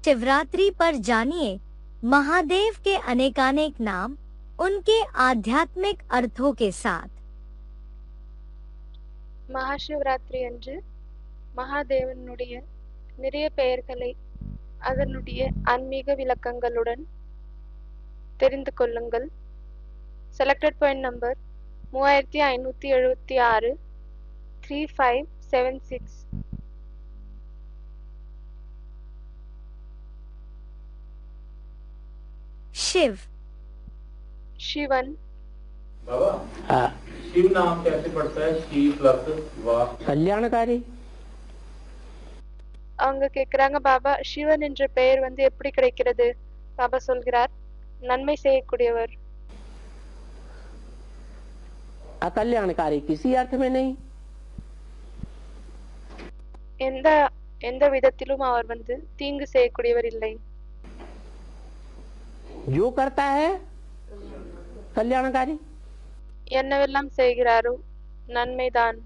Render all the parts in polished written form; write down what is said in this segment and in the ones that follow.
शिवरात्रि पर जानिए महादेव के अनेकानेक नाम उनके आध्यात्मिक अर्थों के साथ। மகாசிவராத்திரி அன்று மகாதேவனுடைய நிறைய பெயர்களை அதனுடைய ஆன்மீக விளக்கங்களுடன் தெரிந்து கொள்ளுங்கள். Selected point number 3576 3576. Shiv Shivan Baba हाँ, शिव नाम कैसे पड़ता है? शिव प्लस वाह कल्याणकारी। அவங்க கேக்குறாங்க, பாபா சிவன் என்ற பெயர் வந்து எப்படி கிடைக்கிறது? பாபா சொல்கிறார், நன்மை செய்யக்கூடியவர். अकल्याणकारी किसी अर्थ में नहीं। எந்த எந்த விதத்திலும் அவர் வந்து தீங்கு செய்யக்கூடியவர் இல்லை. जो करता है कल्याणकारी। என்னவெல்லாம் செய்கிறாரோ நன்மைதான்.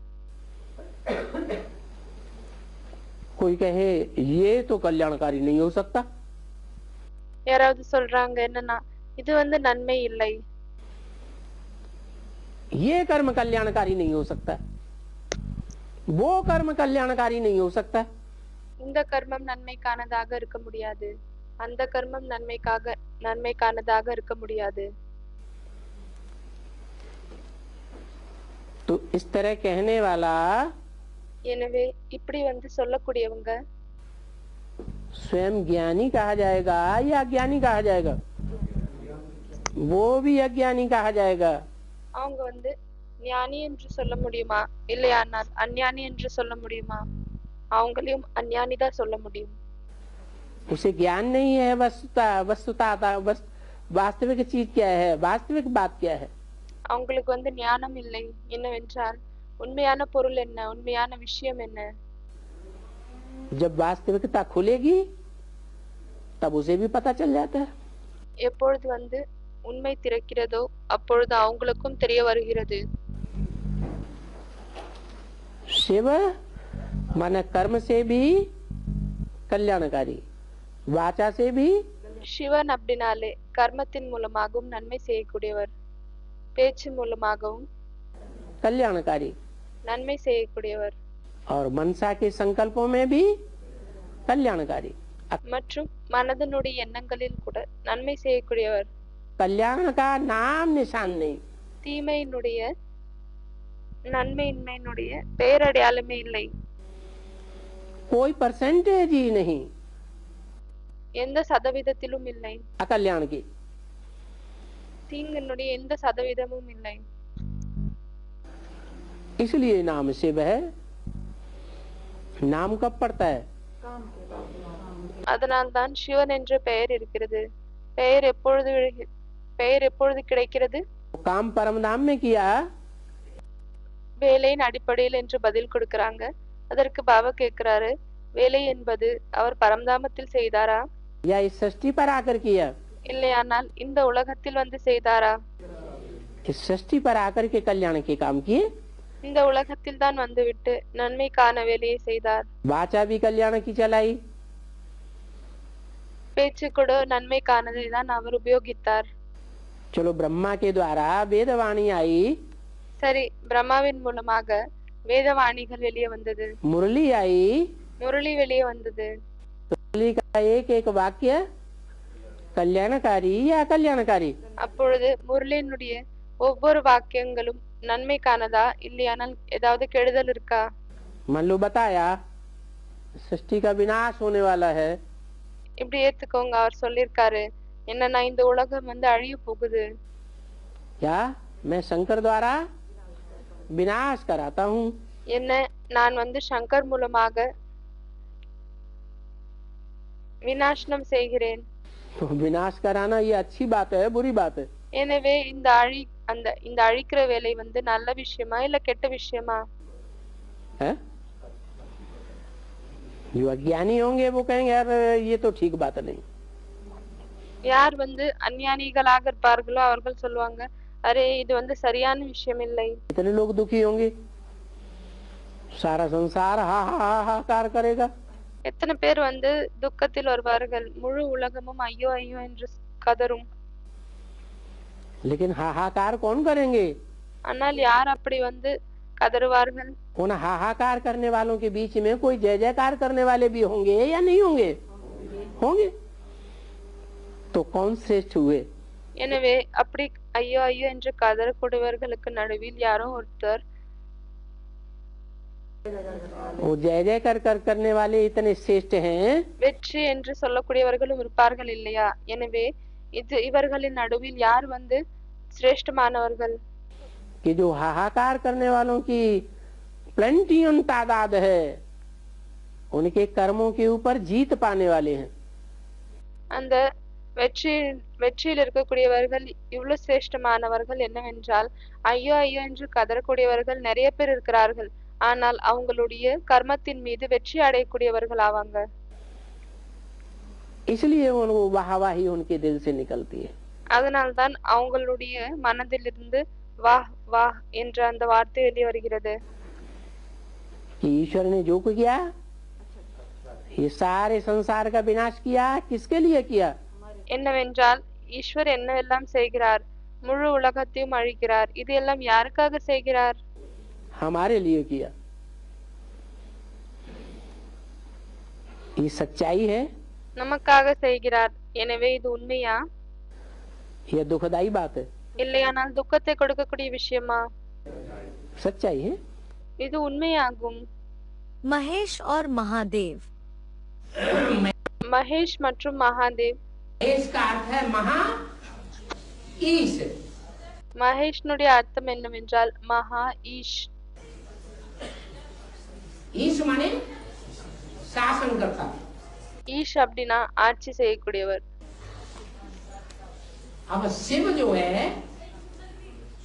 कोई कहे ये तो कल्याणकारी नहीं हो सकता, யாராவது சொல்றாங்க என்னன்னா இது வந்து நன்மை இல்லை, ये कर्म कल्याणकारी नहीं हो सकता, वो कर्म कल्याणकारी नहीं हो सकता। இந்த கர்மம் நன்மைக்கானதாக இருக்க முடியாது, அந்த கர்மம் நன்மைக்கானதாக இருக்க முடியாது. तो इस तरह कहने वाला எனவே இப்படி வந்து சொல்லக்கூடியவங்க स्वयं ज्ञानी कहा जाएगा या अज्ञानी कहा जाएगा? वो भी अज्ञानी कहा जाएगा। அவங்க வந்து ஞானி என்று சொல்ல முடியுமா, இல்லையானால் அஞ்ஞானி என்று சொல்ல முடியுமா? அவங்களையும் அஞ்ஞானி தான் சொல்ல முடியும். उसे ज्ञान नहीं है वास्तविक चीज क्या है, वास्तविक बात क्या है। அவங்களுக்கு வந்து ஞானம் இல்லை, என்னவென்றால் உண்மையான பொருள் என்ன, உண்மையான விஷயம் என்ன. जब वास्तविकता खुलेगी तब उसे भी पता चल जाता है। எப்பொழுது வந்து உண்மை திறக்கிறதோ அப்பொழுது அவங்களுக்கும் தெரிய வருகிறது. शिव मन कर्म से भी कल्याणकारी, वाचा से भी சிவன் அப்படின்னாலே கர்மத்தின் மூலமாகவும் நன்மை செய்யக்கூடியவர், பேச்சு மூலமாகவும் कल्याणकारी, நன்மை செய்யக்கூடியவர், और मनसा के संकल्पों में भी कल्याणकारी। மற்றும் மனதனுடைய எண்ணங்களில் கூட நன்மை செய்யக்கூடியவர். कल्याण का नाम निशान नहीं, தீமையினுடைய நன்மையின்மையினுடைய பெயரடையாளமே இல்லை, कोई परसेंटेज ही नहीं எந்த சதவீதத்திலும் இல்லை, अकल्याण की। தீங்கினுடைய எந்த சதவீதமும் இல்லை. इसलिए नाम शिव है। नाम कब पड़ता है? அதனால்தான் சிவன் என்ற பெயர் இருக்கிறது. பெயர் எப்பொழுது கிடைக்கிறது? काम परम धाम में किया, வேலையின் அடிப்படையில் என்று பதில் கொடுக்கறாங்க. அதற்கு பாபா கேக்குறாரு, வேலை என்பது அவர் பரம்தாமத்தில் செய்தாரா, या इस सृष्टि पर आकर किया? இல்லையானால் இந்த உலகத்தில் வந்து செய்தாரா? इस सृष्टि पर आकर के कल्याण के काम किए। இந்த உலகத்தில் தான் வந்துவிட்டு நன்மைக்கான வேலையை செய்தார். वाचा भी कल्याण की चलाई, பேச்சு கூட நன்மைக்கானதை தான் அவர் உபயோகித்தார். चलो ब्रह्मा के द्वारा वेदवाणी आई, சரி, பிரம்மாவின் மூலமாக வேதவாணிகள் வெளியே வந்தது, मुरली आई, முரளி வெளியே வந்தது. मुरली का एक एक वाक्य कल्याणकारी या अकल्याणकारी? அப்பொழுது முரளியினுடைய ஒவ்வொரு வாக்கியங்களும் நன்மைக்கானதா, இல்லையானால் ஏதாவது கெடுதல் இருக்கா? मान लो बताया सृष्टि का विनाश होने वाला है, இப்படி ஏத்துக்கோங்க, அவர் சொல்லிருக்காரு என்னன்னா இந்த உலகம் வந்து அழிய போகுது. क्या मैं शंकर द्वारा विनाश कराता हूँ? என்ன நான் வந்து சங்கர் மூலமாக விநாசனம் செய்கிறேன். तो विनाश कराना ये अच्छी बात है, बुरी बात है? எனவே இந்த அழிக்கிற வேலை வந்து நல்ல விஷயமா இல்ல கெட்ட விஷயமா? है? जो अज्ञानी होंगे वो कहेंगे यार ये तो ठीक बात नहीं। யார் வந்து அஞ்ஞானிகளாக இருப்பார்களோ அவர்கள் சொல்லுவாங்க, அரே இது வந்து சரியான விஷயம் இல்லை. इतने लोग दुखी होंगे, सारा संसार हा हा हाहाकार करेगा। எத்தனை பேர் வந்து துக்கத்தில் வருவார்கள், முழு உலகமும் ஐயோ ஐயோ என்று கதறும். लेकिन हाहाकार कौन करेंगे? ஆனால் யார் அப்படி வந்து கதறுவார்கள்? उन हाहाकार करने वालों के बीच में कोई जय जयकार करने वाले भी होंगे या नहीं होंगे? होंगे। तो कौन श्रेष्ठ हुए? எனவே அப்படி ஐயோ ஐயோ என்று கதறக்கூடியவர்களுக்கு நடுவில் யாரோ ஒருத்தர் वो जय जय कर करने वाले इतने श्रेष्ठ हैं வெற்றி என்று சொல்லக்கூடியவர்களும் இருப்பார்கள் இல்லையா? எனவே இவர்களின் நடுவில் யார் வந்து சிரேஷ்டமானவர்கள்? कि जो हाहाकार करने वालों की प्लेंटियन तादाद है, उनके कर्मों के ऊपर जीत पाने वाले हैं। அந்த வெற்றியில் இருக்கக்கூடியவர்கள் இவ்வளவு சிரேஷ்டமானவர்கள் என்னவென்றால், ஐயோ ஐயோ என்று கதறக்கூடியவர்கள் நிறைய பேர் இருக்கிறார்கள், ஆனால் அவங்களுடைய கர்மத்தின் மீது வெற்றி அடையக்கூடியவர்கள் ஆவாங்க. इसलिए उनको वाहवाही उनके दिल से निकलती है। அதனால்தான் அவங்களுடைய மனதிலிருந்து வாஹ் வாஹ் என்ற அந்த வார்த்தை வெளியே வருகிறது. कि ईश्वर ने जो किया, ये सारे संसार का विनाश किया, किसके लिए किया? என்னவென்றால் ஈஸ்வர் என்னவெல்லாம் செய்கிறார், முழு உலகத்தையும் அழிக்கிறார், இது எல்லாம் யாருக்காக செய்கிறார்? हमारे लिए किया। ये सच्चाई है நமக்காக செய்கிறார். எனவே இது உண்மையா? या दुखदाई बात है? இல்லையானால் துக்கத்தை கொடுக்கக்கூடிய விஷயமா? सच्चाई है। இது உண்மையாகும். महेश और महादेव। மகேஷ் மற்றும் மகாதேவ். इसका अर्थ है महा ईश। மகேஷ்னுடைய அர்த்தம் என்னவென்றால் மகா ஈஷ். ईश माने शासन करता। ஈஷ் அப்படின்னா ஆட்சி செய்யக்கூடியவர். अब शिव जो है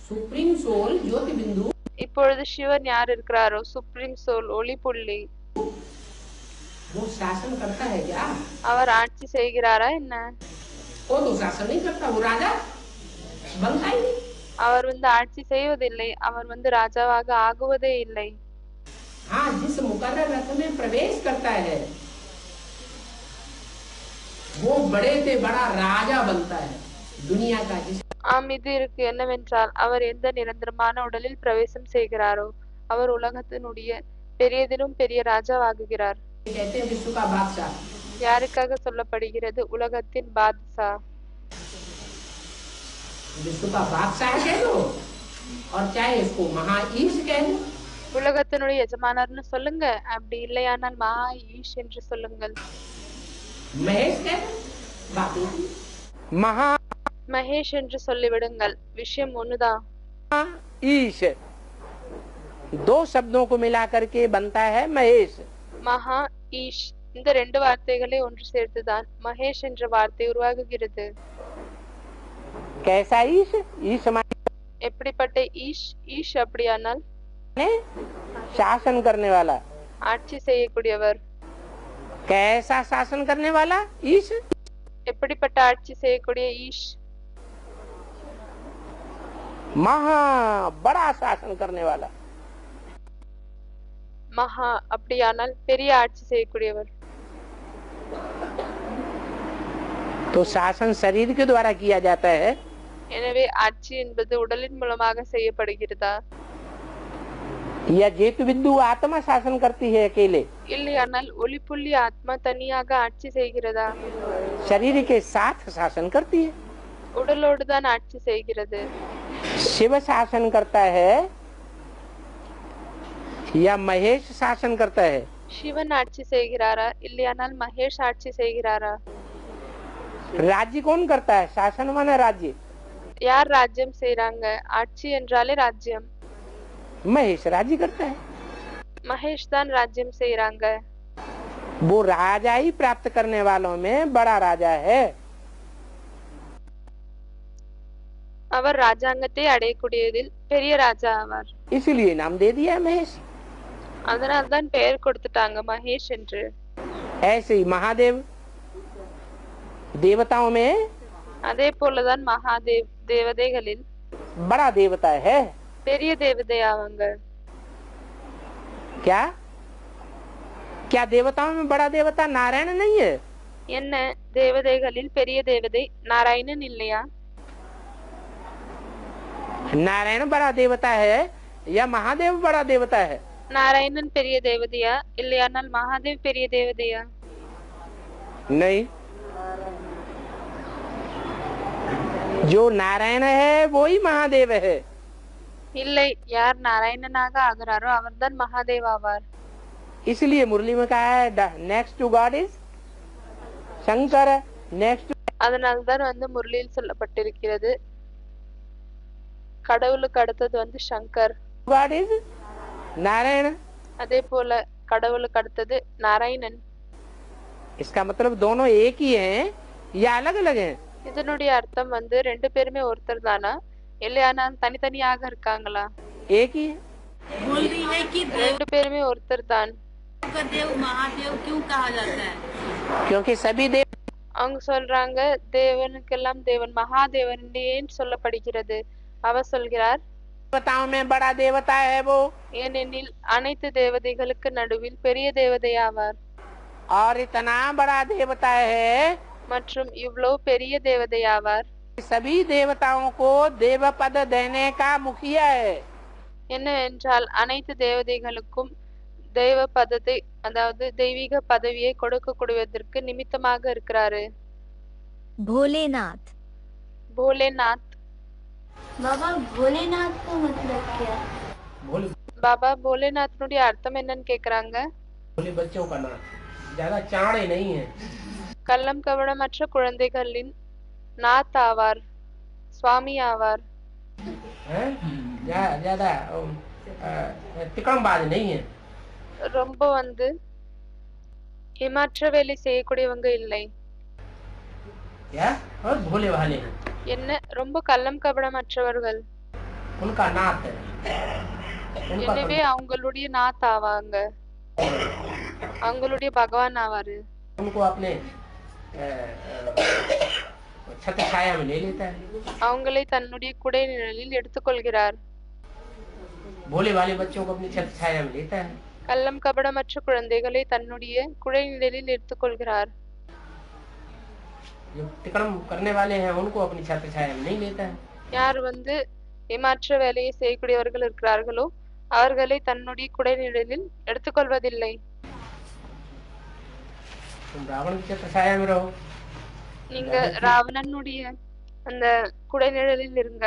सुप्रीम सोल ज्योति बिंदु, இப்பொழுது சிவன் யார் இருக்கிறாரோ, சுப்ரீம் சோல் ஒளி புள்ளி, वो शासन करता है क्या? அவர் ஆட்சி செய்கிறாரா என்ன? वो तो शासन नहीं करता, वो राजा बनता ही नहीं। அவர் வந்து ஆட்சி செய்வதில்லை, அவர் வந்து ராஜாவாக ஆகுவதே இல்லை. हाँ, जिस मुकर्रर रथ में प्रवेश करता है वो बड़े से बड़ा राजा बनता है दुनिया का। जिस ஆம், இது இருக்கு. என்னவென்றால் அவர் எந்த நிரந்தரமான உடலில் பிரவேசம் செய்கிறாரோ அவர் உலகத்தினுடைய பெரியதிலும் பெரிய ராஜாவாகுகிறார். कहते हैं विश्व का बादशाह। யாருக்காக சொல்லப்படுகிறது? உலகத்தின் பாதுஷா. विश्व का बादशाह कह दो और चाहे इसको महाईश कह दो। உலகத்தினுடைய எஜமானர்னு சொல்லுங்க, அப்படி இல்லையானால் மகா ஈஷ் என்று சொல்லுங்கள். महेश कह दो, बात एक ही। महा மகேஷ் என்று சொல்லிவிடுங்கள், விஷயம் ஒண்ணுதான். ईश दो शब्दों को मिला करके बनता है महेश। மகா ஈஷ் இந்த ரெண்டு வார்த்தைகளை ஒன்று சேர்த்துதான் மகேஷ் என்ற வார்த்தை உருவாகுகிறது. कैसा ईश? ईश माने எப்படிப்பட்ட ஈஷ்? ஈஷ் அப்படியானால் शासन करने वाला। ஆட்சி செய்யக்கூடியவர். कैसा शासन करने वाला ईश? எப்படிப்பட்ட ஆட்சி செய்யக்கூடிய ஈஷ்? महा बड़ा शासन करने वाला। மகா அப்படியானால் பெரிய ஆட்சி செய்யக்கூடியவர். तो शासन शरीर के द्वारा किया जाता है எனவே ஆட்சி என்பது உடலின் மூலமாக செய்யப்படுகிறதா? या जेतु बिंदु आत्मा शासन करती है अकेले? இல்லையானால் ஒளிப்புள்ளி ஆத்மா தனியாக ஆட்சி செய்கிறதா? शरीर के साथ शासन करती है। உடலோடு தான் ஆட்சி செய்கிறது. शिव शासन करता है या महेश शासन करता है? சிவன் ஆட்சி செய்கிறாரா இல்லையானால் மகேஷ் ஆட்சி செய்கிறாரா? राज्य कौन करता है? शासन माने राज्य। யார் ராஜ்யம் செய்றாங்க? ஆட்சி என்றாலே ராஜ்யம். महेश राज्य करता है। மகேஷ் தான் ராஜ்யம் செய்றாங்க. वो राजा ही प्राप्त करने वालों में बड़ा राजा है। அவர் ராஜாங்கத்தை அடையக்கூடியதில் பெரிய ராஜா ஆவார். इसीलिए नाम दे दिया महेश। அதனால் தான் பெயர் கொடுத்துட்டாங்க மகேஷ் என்று. ऐसे ही महादेव देवताओं में அதே போலதான் மகாதேவ் தேவதைகளில் बड़ा देवता है। பெரிய தேவதை ஆவாங்க. क्या क्या देवताओं में बड़ा देवता नारायण नहीं है? என்ன தேவதைகளில் பெரிய தேவதை நாராயணன் இல்லையா? नारायण बड़ा देवता है या महादेव बड़ा देवता है? நாராயணன் பெரிய தேவதையா இல்லையானால் மகாதேவ் பெரிய தேவதையா? नहीं, जो नारायण है वो ही महादेव है। இல்லை, யார் நாராயணனாக ஆகிறாரோ அவர்தான் மகாதேவ் ஆவார். इसलिए मुरली में कहा है next to God is Shankar, next அதனால்தான் முரளியில் சொல்லப்பட்டிருக்கிறது, கடவுளுக்கு அடுத்தது சங்கர், गॉड इज नारायण। அதே போல கடவுளுக்கு அடுத்தது நாராயணன். इसका मतलब दोनों एक ही हैं या अलग अलग हैं? இதனுடைய அர்த்தம் ரெண்டு பேருமே ஒருத்தர் தானா இல்லையானால் தனித்தனியாக இருக்காங்களா? एक ही है। बोल रही है कि ரெண்டு பேருமே ஒருத்தர் தான். देव का देव महादेव क्यों कहा जाता है? क्योंकि सभी देव அவங்க சொல்றாங்க தேவனுக்கெல்லாம் தேவன் மகாதேவன் ஏன் சொல்லப்படுகிறது? அவர் சொல்கிறார், देवताओं में बड़ा देवता है वो, ஏனெனில் அனைத்து தேவதைகளுக்கு நடுவில் பெரிய தேவதையாவார். और इतना बड़ा देवता है மற்றும் இவ்வளவு பெரிய தேவதையாவார். सभी देवताओं को देव पद देने का मुखिया है। என்னவென்றால் அனைத்து தேவதைகளுக்கும் தெய்வ பதத்தை, அதாவது தெய்வீக பதவியை கொடுக்கக்கூடியதற்கு நிமித்தமாக இருக்கிறாரு. भोलेनाथ। भोलेनाथ। बाबा भोलेनाथ का मतलब क्या? भोले பாபா भोलेनाथனுடைய அர்த்தம் என்னன்னு கேக்குறாங்க. भोले बच्चों का नाम, ज्यादा चाड़े नहीं है। கள்ளம் கபடமற்ற குழந்தைகளின் நாத் ஆவார், சுவாமி ஆவார். हैं? ज्यादा तिकड़मबाज नहीं है। ரொம்ப ஏமாற்ற வேலை செய்யக்கூடியவங்க இல்லை. क्या? और भोले वाले हैं, என்ன ரொம்ப கள்ளம் கபடமற்றவர்கள். उनका नाथ है, उनका எனவே அவங்களுடைய நாத் ஆவாங்க, அவங்களுடைய பகவான் ஆவாரு. उनको अपने छत्र छाया में ले लेता है। அவங்களை தன்னுடைய குடை நிழலில் எடுத்துக்கொள்கிறார். भोले वाले बच्चों को अपनी छत्र छाया में लेता है। கள்ளம் கபடமற்ற குழந்தைகளை தன்னுடைய குடை நிழலில் எடுத்துக்கொள்கிறார். जो तिकड़म करने वाले हैं उनको अपनी छत्र छाया में नहीं लेता है। யார் ஏமாற்ற வேலையை செய்யக்கூடியவர்கள் இருக்கிறார்களோ அவர்களை தன்னுடைய குடை நிழலில் எடுத்துக்கொள்வதில்லை. तुम रावण की छत्र छाया में रहो, நீங்க ராவணனுடைய அந்த குடை நிழலில் இருங்க.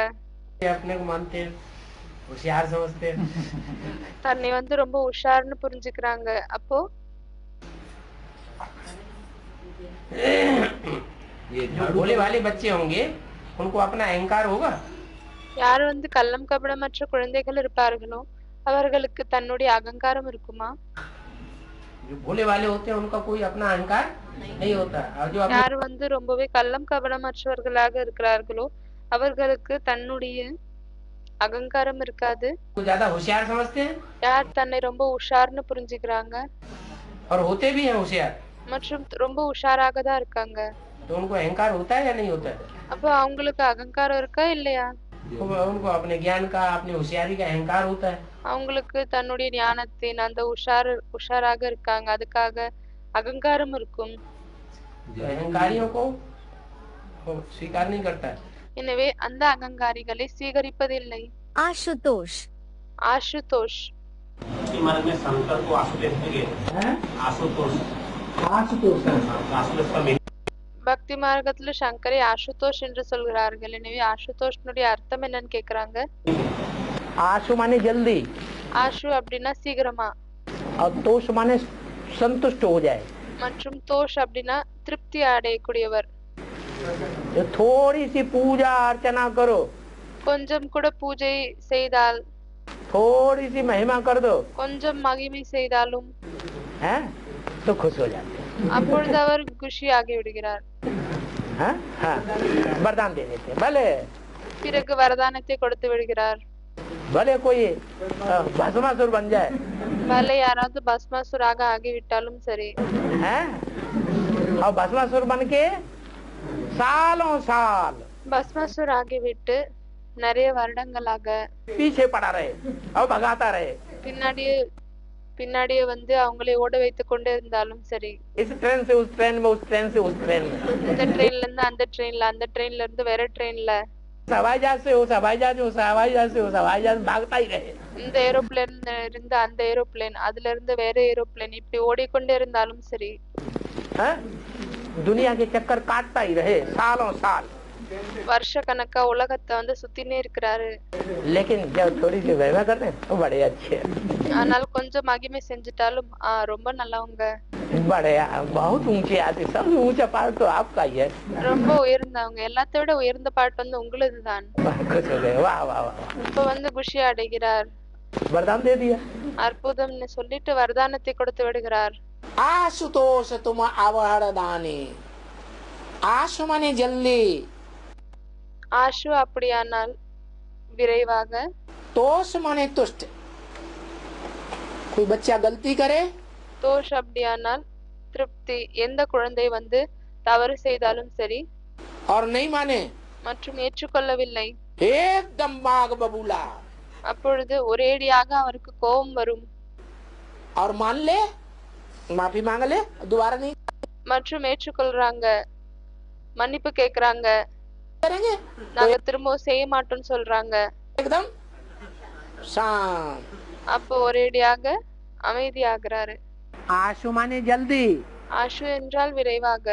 अपने को मानते हैं, होशियार समझते हैं। தன்னை ரொம்ப உஷார்னு புரிஞ்சுக்கிறாங்க. அப்போ जो भोले वाले बच्चे होंगे उनको अपना अहंकार होगा। யார் கள்ளம் கபடமற்ற குழந்தைகள் இருப்பார்களோ அவர்களுக்கு தன்னுடைய அகங்காரம் இருக்குமா? जो भोले वाले होते हैं उनका कोई अपना अहंकार नहीं होता। और जो யார் ரொம்பவே கள்ளம் கபடமற்றவர்களாக இருக்கிறார்களோ அவர்களுக்கு தன்னுடைய அகங்காரம் இருக்காது. ज्यादा होशियार समझते हैं யார் தன்னை ரொம்ப உஷார்னு புரிஞ்சுக்கிறாங்க और होते भी हैं होशियार, மற்றும் ரொம்ப உஷாராக தான் இருக்காங்க, तो उनको अहंकार होता है या नहीं होता है? அப்போ அவங்களுக்கு அகங்காரம் இருக்கா இல்லையா? उनको अपने ज्ञान का, अपनी होशियारी का अहंकार होता है। அவங்களுக்கு தன்னுடைய ஞானத்தின் அந்த உஷாராக இருக்காங்க, அதுக்காக அகங்காரம் இருக்கும். अहंकारियों को स्वीकार नहीं करता है। எனவே அந்த அகங்காரிகளை स्वீகரிப்பதில்லை. आशुतोष। आशुतोष। भक्ति मार्ग में शंकर को आशुतोष कहेंगे। आशुतोष का meaning பக்தி மார்க்கத்துல சங்கரை ஆசுதோஷ் என்று சொல்கிறார்கள். எனவே ஆசுதோஷ்னுடைய அர்த்தம் என்னன்னு கேக்குறாங்க. आशु माने जल्दी, ஆஷு அப்படின்னா சீக்கிரமா, और तोष माने संतुष्ट हो जाए। மற்றும் தோஷ் அப்படின்னா திருப்தி அடையக்கூடியவர். जो थोड़ी सी पूजा अर्चना करो, கொஞ்சம் கூட பூஜை செய்தால், थोड़ी सी महिमा कर दो, கொஞ்சம் மகிமை செய்தாலும் हैं तो खुश हो जाते हैं। அப்பொழுது அவர் குஷியாகி விடுகிறார். हाँ? हाँ, वरदान दे देते हैं। भले பிறகு வரதானத்தை கொடுத்து விடுகிறார். भले कोई भस्मासुर बन जाए, பல யாராவது பஸ்மாசுராக ஆகிவிட்டாலும் சரி, हैं? और भस्मासुर बन के सालों साल பஸ்மாசுர் ஆகிவிட்டு நிறைய வருடங்களாக पीछे पड़ा रहे और भगाता रहे, பின்னாடி பின்னாடியே வந்து அவங்களை ஓட வைத்துக் கொண்டே இருந்தாலும் சரி, इस ट्रेन से उस ट्रेन में, उस ट्रेन से उस ट्रेन में, இந்த ட்ரெயின்ல இருந்து அந்த ட்ரெயின்ல, அந்த ட்ரெயின்ல இருந்து வேற ட்ரெயின்ல, हवाई जहाज से उस हवाई जहाज, उस हवाई जहाज से उस हवाई जहाज भागता ही रहे। இந்த ஏரோப்ளேன்ல இருந்து அந்த ஏரோப்ளேன், அதுல இருந்து வேற ஏரோப்ளேன், இப்படி ஓடிக்கொண்டே இருந்தாலும் சரி, हाँ? दुनिया के चक्कर काटता ही रहे सालों साल। வருஷ கணக்கா உலகத்தை வந்து சுத்தினே இருக்கிறாரு. लेकिन जब थोड़ी सी वहमा करते हैं तो बड़े अच्छे हैं। ஆனால் கொஞ்சம் மகிமை செஞ்சுட்டாலும் ரொம்ப நல்லவங்க, बड़े बहुत ऊंचे आते, सबसे ऊंचा पार्ट तो आपका ही है। ரொம்ப உயர்ந்தவங்க, எல்லாத்தை விட உயர்ந்த பாட்டு வந்து உங்களுதுதான். खुश हो गए, वाह वाह वाह। இப்ப வந்து குஷி அடைகிறார். वरदान दे दिया। அற்புதம்னு சொல்லிட்டு வரதானத்தை கொடுத்து விடுகிறார். आशुतोष तुम अवहरदानी, आशु माने जल्दी, ஆஷு அப்படியானால் விரைவாக, तोष माने तुष्ट। कोई बच्चा गलती करे, தோஷ் அப்படியானால் திருப்தி, எந்த குழந்தை வந்து தவறு செய்தாலும் சரி और नहीं माने மற்றும் ஏற்றுக்கொள்ளவில்லை, एकदम माग बबूला, அப்பொழுது ஒரேடியாக அவருக்கு கோபம் வரும். और मान ले, माफी मांग ले, दोबारा नहीं மற்றும் ஏற்றுக்கொள்றாங்க, மன்னிப்பு கேக்குறாங்க, करेंगे, நாங்க திரும்ப செய்ய மாட்டோம்னு சொல்றாங்க. एकदम शांत। அப்போ ஒரேடியாக அமைதியாகிறாரு. आशु माने जल्दी, ஆஷு என்றால் விரைவாக,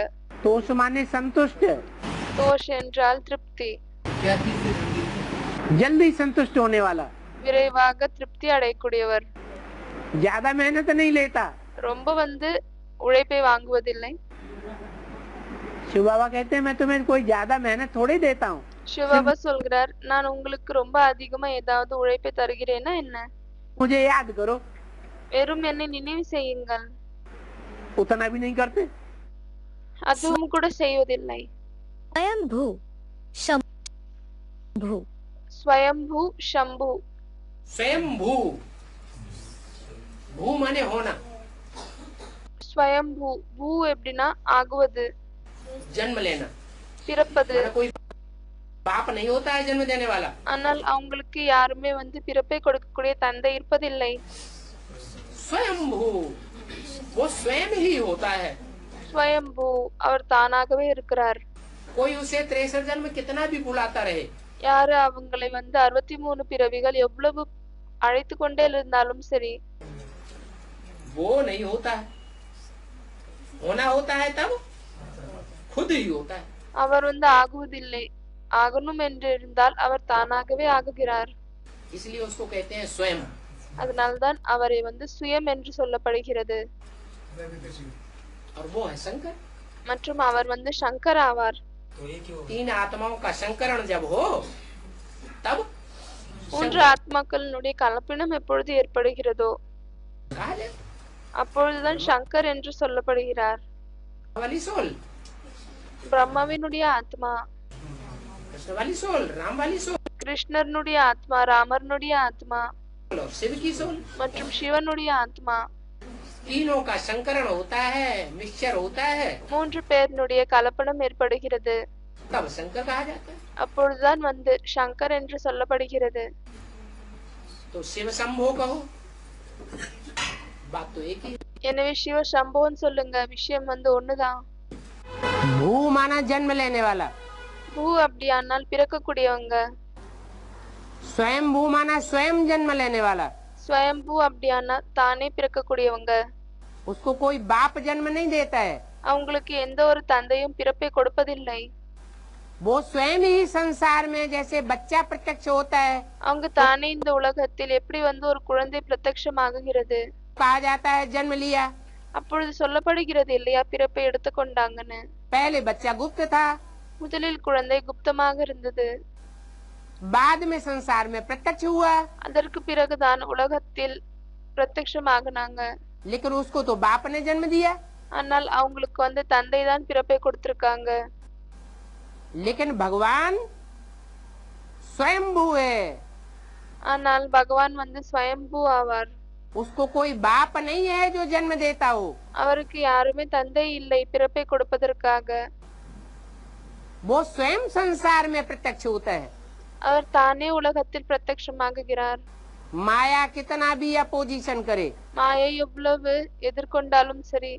तोष माने संतुष्ट, தோஷ் என்றால் திருப்தி, जल्दी संतुष्ट होने वाला, விரைவாக திருப்தி அடையக்கூடியவர், ज्यादा मेहनत नहीं लेता। ரொம்ப வந்து உழைப்பை வாங்குவதில்லை. शिव बाबा कहते हैं मैं तुम्हें कोई ज्यादा मेहनत थोड़ी देता हूँ, சிவபாபா சொல்கிறார், நான் உங்களுக்கு ரொம்ப அதிகமா ஏதாவது உழைப்பை தருகிறேனா என்ன? मुझे याद करो। வெறும் என்னை நினைவு செய்யுங்கள், उतना भी नहीं करते। அதுவும் கூட செய்வதில்லை. स्वयंभू शंभू ஸ்வயம்பு शंभु, स्वयं भू, भू माने होना, ஸ்வயம்பு பூ எப்படின்னா ஆகுவது, जन्म लेना। பிறப்பது. माने कोई बाप नहीं होता है जन्म देने वाला, ஆனால் அவங்களுக்கு யாருமே வந்து பிறப்பை கொடுக்கக்கூடிய தந்தை இருப்பதில்லை. स्वयं भू, वो स्वयं ही होता है। ஸ்வயம்பு, அவர் தானாகவே இருக்கிறார். कोई उसे 63 जन्म कितना भी बुलाता रहे, யாரு அவங்களை வந்து 63 பிறவிகள் எவ்வளவு அழைத்து கொண்டே இருந்தாலும் சரி, वो नहीं होता है। होना होता है तब खुद ही होता है। அவர் வந்து ஆகுவதில்லை. ஆகணும் என்று இருந்தால் அவர் தானாகவே ஆகுகிறார். इसलिए उसको कहते हैं स्वयं। அதனால்தான் அவரை வந்து சுயம் என்று சொல்லப்படுகிறது. और वो है शंकर। மற்றும் அவர் வந்து சங்கர் ஆவார். तीन आत्माओं का संकरण जब हो तब மூன்று ஆத்மாக்களினுடைய கலப்பினம் எப்பொழுது ஏற்படுகிறதோ कहा जाए அப்பொழுதுதான் சங்கர் என்று சொல்லப்படுகிறார். वाली सोल, பிரம்மாவினுடைய ஆத்மா, कृष्ण वाली सोल, राम वाली सोल கிருஷ்ணனுடைய ஆத்மா, ராமர்னுடைய ஆத்மா और शिव की सोल, மற்றும் சிவனுடைய ஆத்மா, तीनों का संकरण होता है, मिक्सचर होता है, மூன்று பேரினுடைய கலப்படம் ஏற்படுகிறது. तब शंकर कहा जाता है। அப்பொழுதுதான் வந்து சங்கர் என்று சொல்லப்படுகிறது. तो शिव शंभो कहो, बात तो एक ही। எனவே சிவ சம்போன்னு சொல்லுங்க, விஷயம் வந்து ஒண்ணுதான். भू माना जन्म लेने वाला, பூ அப்படியானால் பிறக்கக்கூடியவங்க, स्वयं भू माना स्वयं जन्म लेने वाला। ஸ்வயம்பூ அப்படியானா தானே பிறக்கக்கூடியவங்க. उसको कोई बाप जन्म नहीं देता है, அவங்களுக்கு எந்த ஒரு தந்தையும் பிறப்பை கொடுப்பதில்லை. वो स्वयं ही संसार में जैसे बच्चा प्रत्यक्ष होता है, அவங்க தானே இந்த உலகத்தில் எப்படி வந்து ஒரு குழந்தை பிரத்யட்சமாகுகிறது, कहा जाता है जन्म लिया। அப்பொழுது சொல்லப்படுகிறது இல்லையா பிறப்பை எடுத்துக்கொண்டாங்கன்னு. पहले बच्चा गुप्त था, முதலில் குழந்தை குப்தமாக இருந்தது, बाद में संसार में प्रत्यक्ष हुआ, அதற்கு பிறகுதான் உலகத்தில் பிரத்யட்சமாகுனாங்க. लेकिन उसको तो बाप ने जन्म दिया। ஆனால் அவங்களுக்கு வந்து தந்தை தான் பிறப்பை கொடுத்திருக்காங்க. लेकिन भगवान स्वयंभू है, ஆனால் பகவான் வந்து ஸ்வயம்பூ ஆவார். उसको कोई बाप नहीं है जो जन्म देता हो, அவருக்கு யாருமே தந்தை இல்லை பிறப்பை கொடுப்பதற்காக. वो स्वयं संसार में प्रत्यक्ष होता है। அவர் தானே உலகத்தில் பிரத்யட்சமாகுகிறார். माया कितना भी अपोजिशन करे, மாயை எவ்வளவு எதிர்கொண்டாலும் சரி,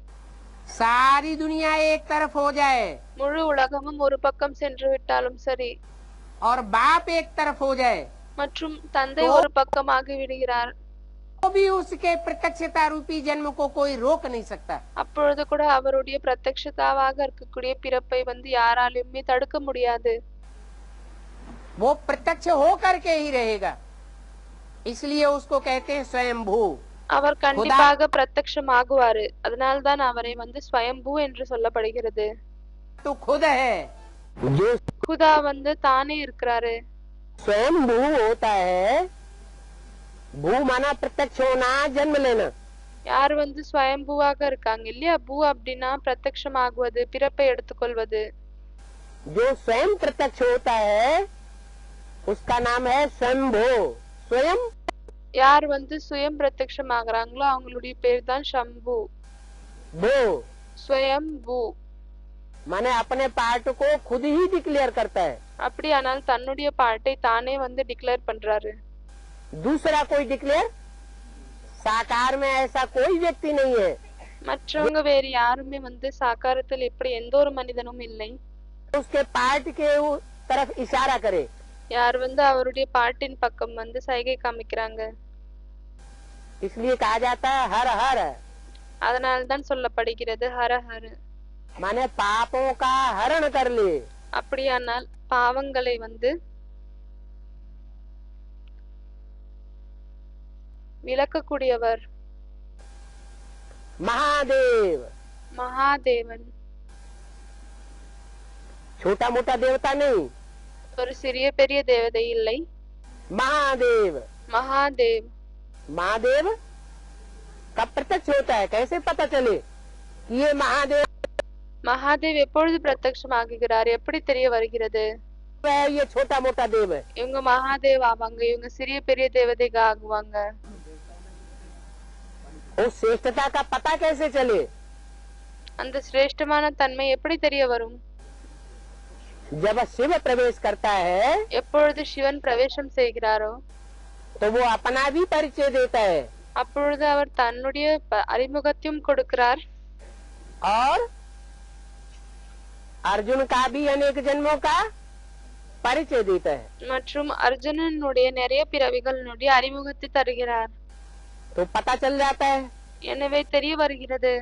सारी दुनिया एक तरफ हो जाए முழு உலகமும் ஒரு பக்கம் சென்று விட்டாலும் சரி, और बाप एक तरफ हो जाए, மற்றும் தந்தை ஒரு பக்கமாகி விடுகிறார், तो भी उसके प्रत्यक्षता रूपी जन्म को कोई रोक नहीं सकता। அப்பொழுது கூட அவருடைய பிரத்யக்ஷதாவாக இருக்கக்கூடிய பிறப்பை யாராலுமே தடுக்க முடியாது. वो प्रत्यक्ष होकर के ही रहेगा, इसलिए उसको कहते हैं स्वयंभू। அவர் கண்டிப்பாக பிரத்யக்ஷமாகுவாரு. அதனால்தான் அவரை ஸ்வயம்பூ என்று சொல்லப்படுகிறது. तो खुद है जो குதா தானே இருக்கிறாரு. स्वयंभू होता है, भू माना प्रत्यक्ष होना, जन्म लेना। யார் ஸ்வயம்பூவாக இருக்காங்க இல்லையா, பூ அப்படின்னா பிரத்யக்ஷமாகுவது, பிறப்பை எடுத்துக்கொள்வது. जो स्वयं प्रत्यक्ष होता है उसका नाम है स्वयंभू। स्वयं யார் சுயம் பிரத்யக்ஷமாகறாங்களோ அவங்களுடைய பேர் தான் शंभू। भू स्वयंभू माने अपने पार्ट को खुद ही डिक्लेयर करता है, அப்படியானால் தன்னுடைய பாட்டை தானே டிக்ளேர் பண்றாரு. दूसरा कोई डिक्लेयर, साकार में ऐसा कोई व्यक्ति नहीं है। மற்றவங்க வேறு யாருமே சாகாரத்தில் இப்படி எந்த ஒரு மனிதனும் இல்லை. उसके पार्ट के तरफ इशारा करे, யார் அவருடைய பாட்டின் பக்கம் சைகை காமிக்கிறாங்க. इसलिए कहा जाता है हर हर। அதனால்தான் சொல்லப்படுகிறது ஹர ஹர, माने पापों का हरण कर ले। அப்படியானால் பாவங்களை விலக்கக்கூடியவர் महादेव, மகாதேவன். छोटा मोटा देवता नहीं, ஒரு சிறிய பெரிய தேவதை இல்லை, महादेव। மகாதேவ். महादेव कब प्रत्यक्ष होता है, कैसे पता चले कि ये महादेव மகாதேவ் எப்பொழுது பிரத்யக்ஷமாகுகிறார், எப்படி தெரிய வருகிறது? है, ये छोटा मोटा देव है। இவங்க மகாதேவ் ஆவாங்க, இவங்க சிறிய பெரிய தேவதைగా ஆகுவாங்க. उस श्रेष्ठता का पता कैसे चले? அந்த சிரேஷ்டமான தன்மை எப்படி தெரிய வரும்? जब शिव प्रवेश करता है எப்பொழுது சிவன் பிரவேசம் செய்கிறாரோ तो वो अपना भी परिचय देता है, அப்பொழுது அவர் தன்னுடைய அறிமுகத்தையும் கொடுக்கிறார். और अर्जुन का भी अनेक जन्मों का परिचय देता है। மற்றும் அர்ஜுனனுடைய நிறைய பிறவிகளினுடைய அறிமுகத்தை தருகிறார். तो पता चल जाता है, எனவே தெரிய வருகிறது.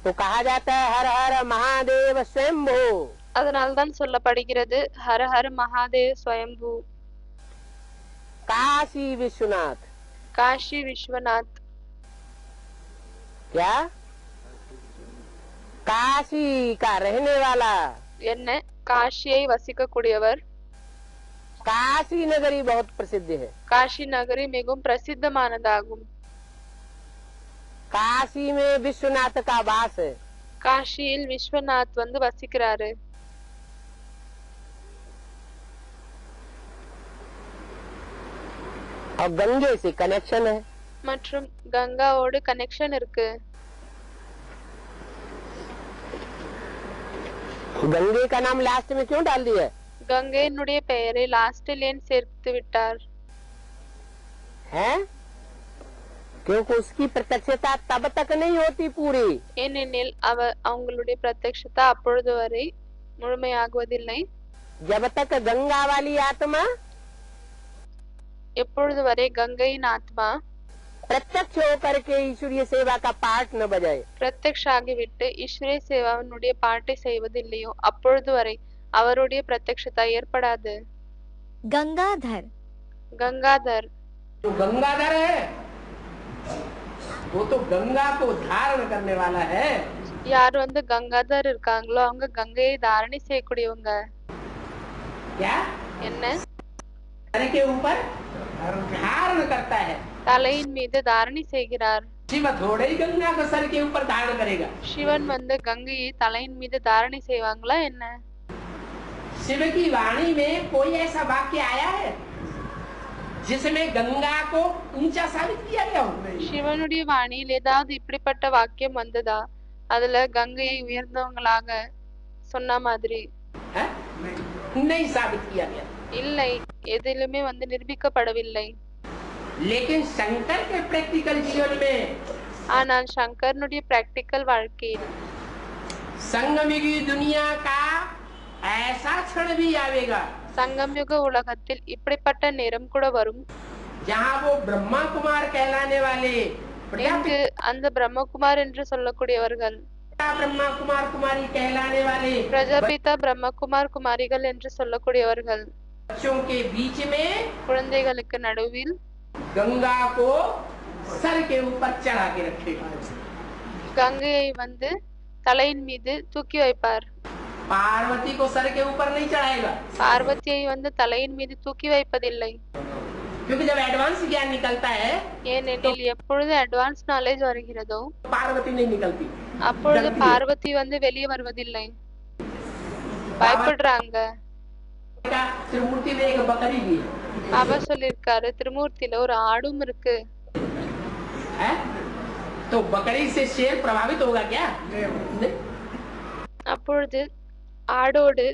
तो कहा जाता है हर हर महादेव स्वयंभू। அதனால்தான் சொல்லப்படுகிறது ஹர ஹர மகாதேவ் ஸ்வயம்பூ। काशी विश्वनाथ, காஷி விஸ்வநாத். क्या काशी का रहने वाला, என்ன காஷியை வசிக்க கூடியவர். काशी नगरी बहुत प्रसिद्ध है। காஷி நகரி மிகவும் பிரசித்தமானதாகும். काशी में विश्वनाथ का वास है। காஷியில் விஸ்வநாத் வசிக்கிறாரு. और गंगे से कनेक्शन है, மற்றும் கங்காவோடு கனெக்ஷன் இருக்கு. गंगे का नाम लास्ट में क्यों डाल दिया கங்கையினுடைய பெயரை லாஸ்டில் ஏன் சேர்த்து விட்டார்? है? क्योंकि उसकी प्रत्यक्षता तब तक नहीं होती पूरी ஏனெனில் அவங்களுடைய பிரத்யக்ஷதா அப்பொழுது வரை முழுமையாகுவதில்லை. जब तक गंगा वाली आत्मा எப்பொழுது வரை கங்கையின் ஆத்மா प्रत्यक्ष होकर के ईश्वरीय सेवा का पार्ट न बजाए, பிரத்யக்ஷ ஆகிவிட்டு ஈஸ்வரிய சேவாவினுடைய பாட்டை செய்வதில்லையோ அப்பொழுது வரை அவருடைய பிரத்யக்ஷதா ஏற்படாது. गंगाधर கங்காதர். जो गंगाधर है वो तो गंगा को धारण करने वाला है। யார் கங்காதர் இருக்காங்களோ அவங்க கங்கையை தாரணை செய்யக்கூடியவங்க. क्या என்ன सर के ऊपर धारण करता है। தலையின் மீது தாரணை செய்கிறார். शिव थोड़े ही गंगा को सर के ऊपर धारण करेगा। சிவன் கங்கையை தலையின் மீது தாரணை செய்வாங்களா என்ன? शिव की वाणी में कोई ऐसा वाक्य आया है जिसमें गंगा को ऊंचा साबित किया गया हो? சிவனுடைய வாணியில் ஏதாவது இப்படிப்பட்ட வாக்கியம் வந்ததா, அதுல கங்கையை உயர்ந்தவங்களாக சொன்ன மாதிரி? है? नहीं साबित किया गया। இல்லை, எதிலுமே நிரூபிக்கப்படவில்லை. लेकिन शंकर के प्रैक्टिकल जीवन में ஆனால் சங்கரனுடைய பிராக்டிக்கல் வாழ்க்கையில் संगमयुगी दुनिया का ऐसा क्षण भी आवेगा சங்கம் யுக உலகத்தில் இப்படிப்பட்ட நேரம் கூட வரும் जहाँ वो ब्रह्मा कुमार कहलाने वाले இங்கு அந்த பிரம்மகுமார் என்று சொல்லக்கூடியவர்கள் ब्रह्मा कुमार कुमारी कहलाने वाले பிரஜாபிதா பிரம்மகுமார் குமாரிகள் என்று சொல்லக்கூடியவர்கள் बच्चों के बीच में குழந்தைகளுக்கு நடுவில் गंगा को सर के ऊपर चढ़ा के रखेगा கங்கையை வந்து தலையின் மீது தூக்கி வைப்பார் पार्वती को सर के ऊपर नहीं चढ़ाएगा பார்வதியை வந்து தலையின் மீது தூக்கி வைப்பதில்லை क्योंकि जब एडवांस ज्ञान निकलता है ஏனெனில் எப்பொழுது அட்வான்ஸ் நாலேஜ் வருகிறதோ पार्वती नहीं निकलती அப்பொழுது பார்வதி வந்து வெளியே வருவதில்லை பயப்படுறாங்க त्रिमूर्ति में एक बकरी भी பாபா சொல்லிருக்காரு திருமூர்த்தியில ஒரு ஆடும் இருக்கு है तो बकरी से शेर प्रभावित होगा क्या नहीं அப்பொழுது ஆடோடு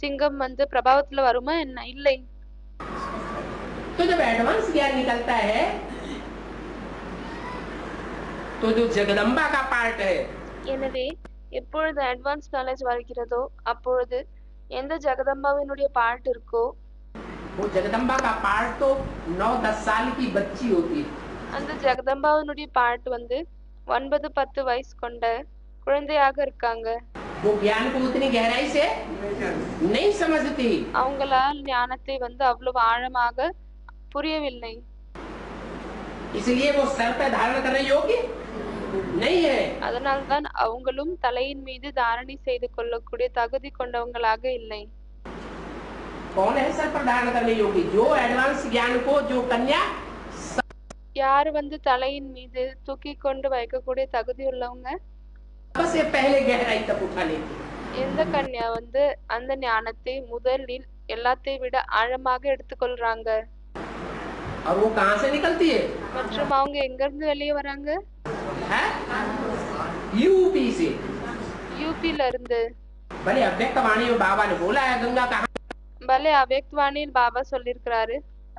சிங்கம் வந்து பிரபாவத்துல வருமா என்ன இல்லை तो जब एडवांस ज्ञान निकलता है तो जो जगदम्बा का पार्ट है எனவே எப்பொழுது அட்வான்ஸ் நாலேஜ் வருகிறதோ அப்பொழுது எந்த ஜெகதம்பாவினுடைய பார்ட் இருக்கோ वो जगदम्बा का पार्ट तो 9-10 साल की बच्ची होती है அந்த ஜெகதம்பாவினுடைய பார்ட் வந்து 9-10 வயசு கொண்ட குழந்தையாக இருக்காங்க वो ज्ञान को उतनी गहराई से नहीं समझती அவங்களால் ஞானத்தை வந்து அவ்வளவு ஆழமாக புரியவில்லை इसलिए वो सर पे धारण करने योग्य नहीं है அதனால்தான் அவங்களும் தலையின் மீது தாரணை செய்து கொள்ளக்கூடிய தகுதி கொண்டவங்களாக இல்லை कौन है सर पर धारण करने योग्य जो एडवांस ज्ञान को जो कन्या யார் வந்து தலையின் மீது தூக்கி கொண்டு வைக்கக்கூடிய தகுதி உள்ளவங்க सबसे पहले गहराई तक उठा लेती எந்த கன்யா வந்து அந்த ஞானத்தை முதலில் எல்லாத்தை விட ஆழமாக எடுத்துக்கொள்றாங்க और वो कहाँ से निकलती है மற்றும் அவங்க எங்க இருந்து வெளியே வராங்க यूपी से யூபில இருந்து भले अव्यक्त वाणी में बाबा ने बोला है गंगा कहाँ பலே அவ்யக்த் வாணியில் பாபா சொல்லிருக்கிறாரு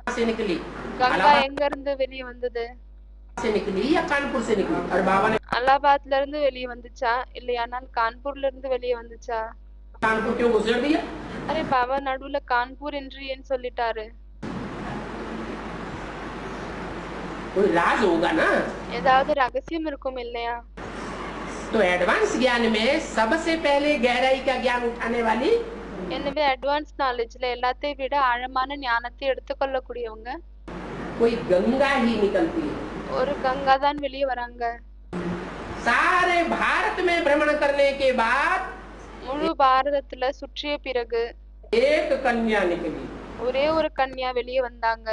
से निकली கங்கா எங்க இருந்து வெளியே வந்தது से निकली या कानपुर से निकली और बाबा ने அலகாபாத்ல இருந்து வெளியே வந்துச்சா இல்லையானால் கான்பூர்ல இருந்து வெளியே வந்துச்சா कानपुर क्यों घुसेड़ दिया அரே பாபா நடுவுல கான்பூர் என்று ஏன் சொல்லிட்டாரு कोई राज होगा ना ஏதாவது ரகசியம் இருக்கும் இல்லையா तो एडवांस ज्ञान में सबसे पहले गहराई का ज्ञान उठाने वाली எனவே அட்வான்ஸ் நாலேஜ்ல எல்லாத்தை விட ஆழமான ஞானத்தை எடுத்துக்கொள்ளக்கூடியவங்க कोई गंगा ही निकलती है ஒரு கங்கா தான் வெளியே வராங்க सारे भारत में भ्रमण करने के बाद முழு பாரதத்துல சுற்றிய பிறகு एक कन्या निकली ஒரே ஒரு கன்யா வெளியே வந்தாங்க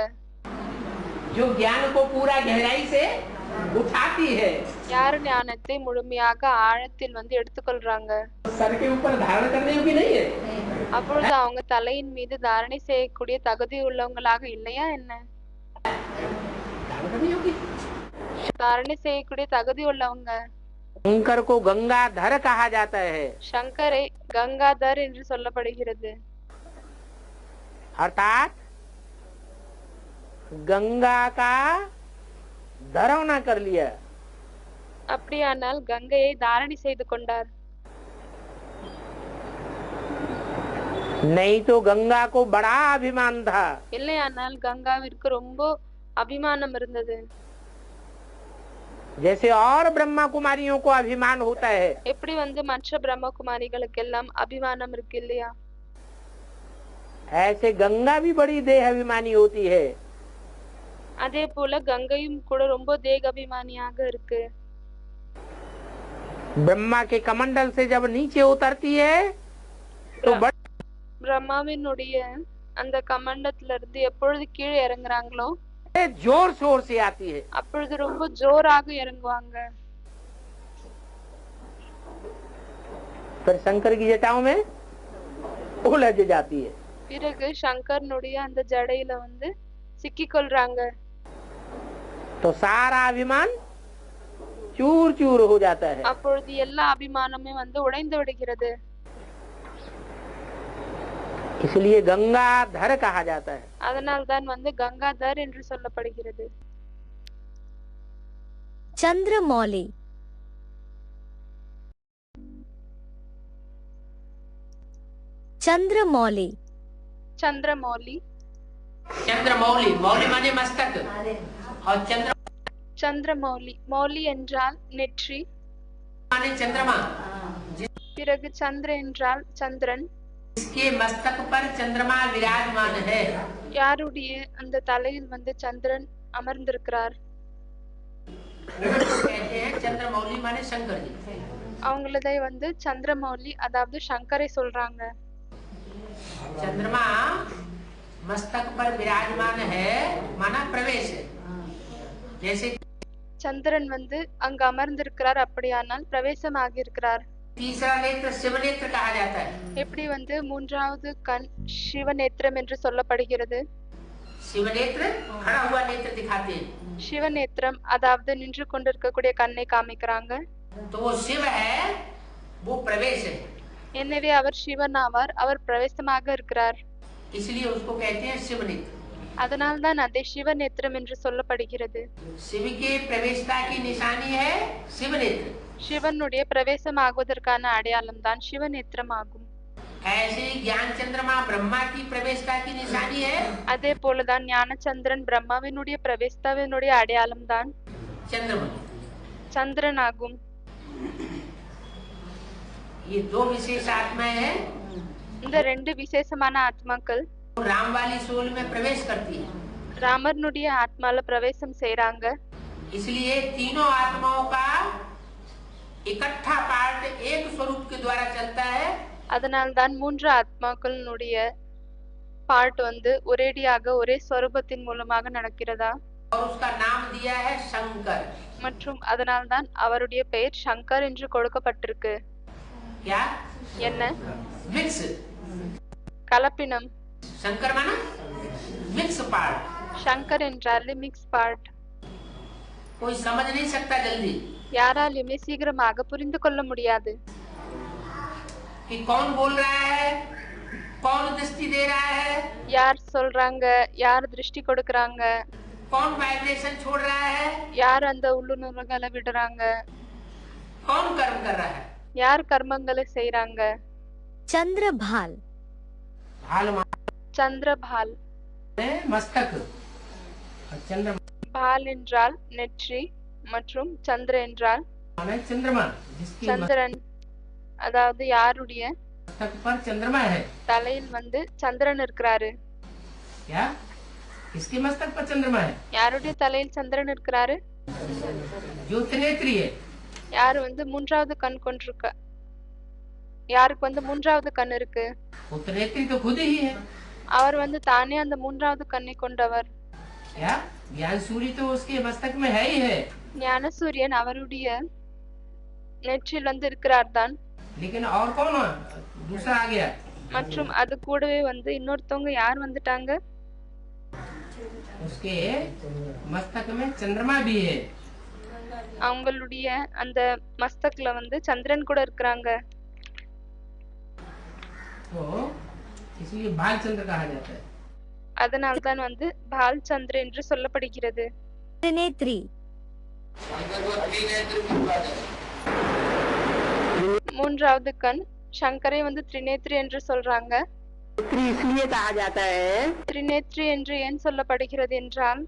जो ज्ञान को पूरा गहराई से उठाती है யார் ஞானத்தை முழுமையாக ஆழத்தில் வந்து எடுத்துக்கொள்றாங்க सर के ऊपर धारण करने योग्य नहीं है அப்பொழுது அவங்க தலையின் மீது தாரணை செய்யக்கூடிய தகுதி உள்ளவங்களாக இல்லையா என்ன धारण करने योग्य தாரணை செய்யக்கூடிய தகுதி உள்ளவங்க शंकर को गंगाधर कहा जाता है சங்கரை கங்காதர் என்று சொல்லப்படுகிறது अर्थात गंगा का धरवना कर लिया அப்படியானால் கங்கையை தாரணை செய்து கொண்டார் नहीं तो गंगा को बड़ा अभिमान था இல்லையானால் கங்காவிற்கு ரொம்ப அபிமானம் இருந்தது जैसे और ब्रह्मा कुमारियों को अभिमान होता है எப்படி வந்து மற்ற பிரம்மகுமாரிகளுக்கு எல்லாம் அபிமானம் இருக்கு இல்லையா ऐसे गंगा भी बड़ी देह अभिमानी होती है அதே போல கங்கையும் கூட ரொம்ப தேக அபிமானியாக இருக்கு ब्रह्मा के कमंडल से जब नीचे उतरती है तो பிரம்மாவினுடைய அந்த கமண்டத்துல இருந்து எப்பொழுது கீழே இறங்குறாங்களோ बड़े जोर शोर से आती है அப்பொழுது ரொம்ப ஜோராக இறங்குவாங்க फिर शंकर की जटाओं में उलझ जाती है பிறகு சங்கரனுடைய அந்த ஜடையில வந்து சிக்கி கொள்றாங்க तो सारा अभिमान चूर चूर हो जाता है அப்பொழுது எல்லா அபிமானமே வந்து உடைந்து விடுகிறது इसलिए गंगाधर कहा जाता है। அதனால்தான் வந்து கங்காதர் என்று சொல்லப்படுகிறது. चंद्रमौली, चंद्रमौली, சந்திரமௌலி, चंद्रमौली, मौली माने मस्तक और चंद्र சந்திரமௌலி, மௌலி என்றால் நெற்றி, माने चंद्रमा, பிறகு சந்திர என்றால் சந்திரன். जिसके मस्तक पर चंद्रमा विराजमान है யாருடைய அந்த தலையில் வந்து சந்திரன் அமர்ந்திருக்கிறார். कहते हैं चंद्रमौली माने शंकर जी। அவங்களதை வந்து சந்திரமௌலி அதாவது சங்கரை சொல்றாங்க. चंद्रमा मस्तक पर विराजमान है माना प्रवेश है। जैसे சந்திரன் வந்து அங்க அமர்ந்திருக்கிறார், அப்படியானால் பிரவேசம் ஆகியிருக்கிறார். तीसरा नेत्र शिव नेत्र कहा जाता है। எப்படி வந்து மூன்றாவது கண் சிவநேத்திரம் என்று சொல்லப்படுகிறது. शिव नेत्र खड़ा हुआ नेत्र दिखाते हैं, சிவநேத்திரம் அதாவது நின்று கொண்டிருக்கக்கூடிய கண்ணை காமிக்கிறாங்க. तो वो शिव है, वो प्रवेश है, எனவே அவர் சிவன் ஆவார், அவர் பிரவேசமாக இருக்கிறார். इसलिए उसको कहते हैं शिव नेत्र। அதனால்தான் அதை சிவநேத்திரம் என்று சொல்லப்படுகிறது. शिव के प्रवेशता की निशानी है शिव नेत्र। சிவனுடைய பிரவேசம் ஆகுவதற்கான அடையாளம் தான் சிவநேத்திரம் ஆகும். ऐसे ही ज्ञान चंद्रमा ब्रह्मा की प्रवेशता की निशानी है அதே போலதான் ஞானச்சந்திரன் பிரம்மாவினுடைய பிரவேசத்தாவினுடைய அடையாளம் தான் चंद्रमा। சந்திரன் ஆகும். ये दो विशेष आत्माएं हैं, இந்த ரெண்டு விசேஷமான ஆத்மாக்கள் राम वाली सोल में प्रवेश करती है। ராமர்னுடைய ஆத்மால பிரவேசம் செய்றாங்க. इसलिए तीनों आत्माओं का इकट्ठा पार्ट एक स्वरूप के द्वारा चलता है। அதனால்தான் மூன்று ஆத்மாக்களினுடைய பார்ட் வந்து ஒரேடியாக ஒரே ஸ்வரூபத்தின் மூலமாக நடக்கிறதா और उसका नाम दिया है शंकर। மற்றும் அதனால்தான் அவருடைய பெயர் சங்கர் என்று கொடுக்கப்பட்டிருக்கு. क्या? என்ன? मिक्स। கலப்பினம். शंकर माना मिक्स पार्ट। சங்கர் என்றாலே மிக்ஸ் பார்ட். कोई समझ नहीं सकता जल्दी யாராலுமே சீக்கிரமாக புரிந்து கொள்ள முடியாது. कि कौन बोल रहा है, कौन दृष्टि दे रहा है, யார் சொல்றாங்க, யார் திருஷ்டி கொடுக்கறாங்க, कौन वाइब्रेशन छोड़ रहा है, யார் அந்த உள்ளுணர்வுகளை விடுறாங்க, कौन कर्म कर रहा है। யார் கர்மங்களை செய்றாங்க. चंद्रभाल, भाल சந்திரபால். माने मस्तक और चंद्र பால் என்றால் நெற்றி மற்றும் சந்திர என்றால் माने चंद्रमा, जिसकी சந்திரன். அதாவது யாருடைய मस्तक पर चंद्रमा है। தலையில் வந்து சந்திரன் இருக்கிறாரு. क्या? किसके मस्तक पर चंद्रमा है? யாருடைய தலையில் சந்திரன் இருக்கிறாரு? ज्योतिनेत्री है। யாரு வந்து மூன்றாவது கண் கொண்டிருக்க, யாருக்கு வந்து மூன்றாவது கண் இருக்கு? उत्तरेत्री तो खुद ही है। அவர் வந்து தானே அந்த மூன்றாவது கண்ணை கொண்டவர். क्या? ज्ञान सूर्य तो उसके मस्तक में है ही है, ஞான சூரியன் அவருடைய நெற்றில் வந்து இருக்கிறார் தான். लेकिन और कौन दूसरा आ गया? மற்றும் அது கூடவே வந்து இன்னொருத்தவங்க யார் வந்துட்டாங்க? उसके मस्तक में चंद्रमा भी है। அவங்களுடைய அந்த மஸ்தக்ல வந்து சந்திரன் கூட இருக்கிறாங்க. तो इसलिए बाल चंद्र कहा जाता है। அதனால்தான் வந்து பால் சந்திர என்று சொல்லப்படுகிறது. त्रिनेत्री, மூன்றாவது கண் சங்கரை வந்து திரிநேத்ரி என்று சொல்றாங்க. इसलिए कहा जाता है திரிநேத்ரி என்று ஏன் சொல்லப்படுகிறது என்றால்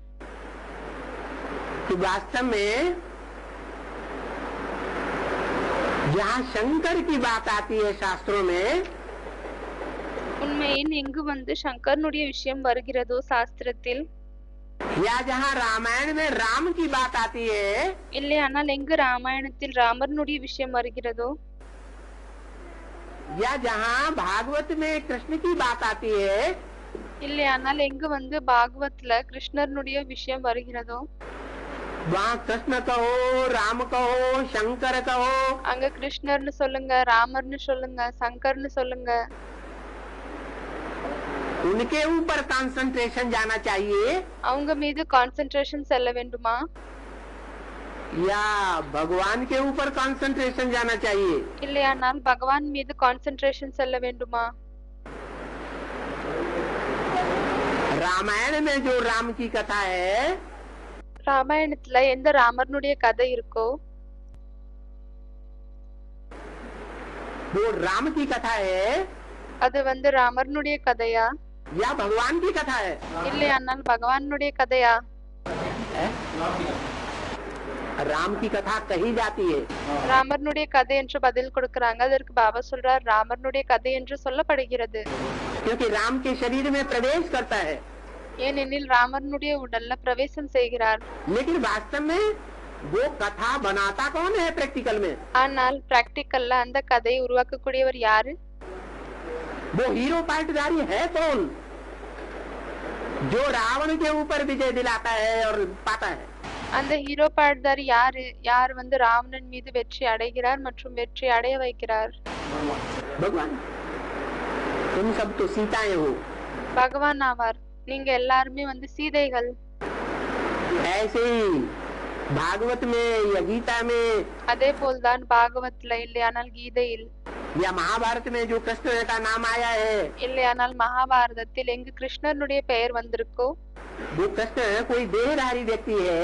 कि वास्तव में जहाँ शंकर की बात आती है शास्त्रों में, உண்மையில் எங்கு வந்து சங்கரனுடைய விஷயம் வருகிறதோ சாஸ்திரத்தில், या जहाँ रामायण में राम की बात आती है, இல்லையானால் எங்கு ராமாயணத்தில் ராமர்னுடைய விஷயம் வருகிறதோ, या जहाँ भागवत में कृष्ण की बात आती है, இல்லையானால் எங்கு வந்து பாகவத்ல கிருஷ்ணர்னுடைய விஷயம் வருகிறதோ, वहाँ कृष्ण कहो, राम कहो, शंकर कहो, அங்க கிருஷ்ணர்னு சொல்லுங்க, ராமர்னு சொல்லுங்க, சங்கர்னு சொல்லுங்க, उनके ऊपर कंसंट्रेशन जाना चाहिए அவங்க மீது கான்சென்ட்ரேஷன் செல்ல வேண்டுமா, या भगवान के ऊपर कंसंट्रेशन जाना चाहिए? இல்லையானால் பகவான் மீது கான்சென்ட்ரேஷன் செல்ல வேண்டுமா? रामायण में जो राम की कथा है ராமாயணத்துல எந்த ராமர்னுடைய கதை இருக்கோ वो राम की कथा है அது வந்து ராமர்னுடைய கதையா या भगवान की कथा है? இல்லையானால் பகவானுடைய கதையா? राम की कथा कही जाती है ராமர்னுடைய கதை என்று பதில் கொடுக்கறாங்க. அதற்கு பாபா சொல்றார் ராமர்னுடைய கதை என்று சொல்லப்படுகிறது. क्योंकि राम के शरीर में प्रवेश करता है, ஏனெனில் ராமர்னுடைய உடல்ல பிரவேசம் செய்கிறார். लेकिन वास्तव में वो कथा बनाता कौन है प्रैक्टिकल में? ஆனால் பிராக்டிக்கல்ல அந்த கதையை உருவாக்கக்கூடியவர் யாரு? वो हीरो पार्टदारी है कौन जो रावण के ऊपर विजय दिलाता है और पाता है? அந்த ஹீரோ பாட்தாரி யாரு? யார் வந்து ராவணன் மீது வெற்றி அடைகிறார் மற்றும் வெற்றி அடைய வைக்கிறார்? भगवान। तुम सब तो सीताएं हो। பகவான் ஆவார். நீங்க எல்லாருமே வந்து சீதைகள். ऐसे ही भागवत में या गीता में அதே போல்தான் பாகவத்ல இல்லையானால் கீதையில் या महाभारत में जो कृष्ण का नाम आया है, இல்லையானால் மகாபாரதத்தில் எங்கு கிருஷ்ணனுடைய பெயர் வந்திருக்கோ वो कृष्ण कोई देहधारी व्यक्ति है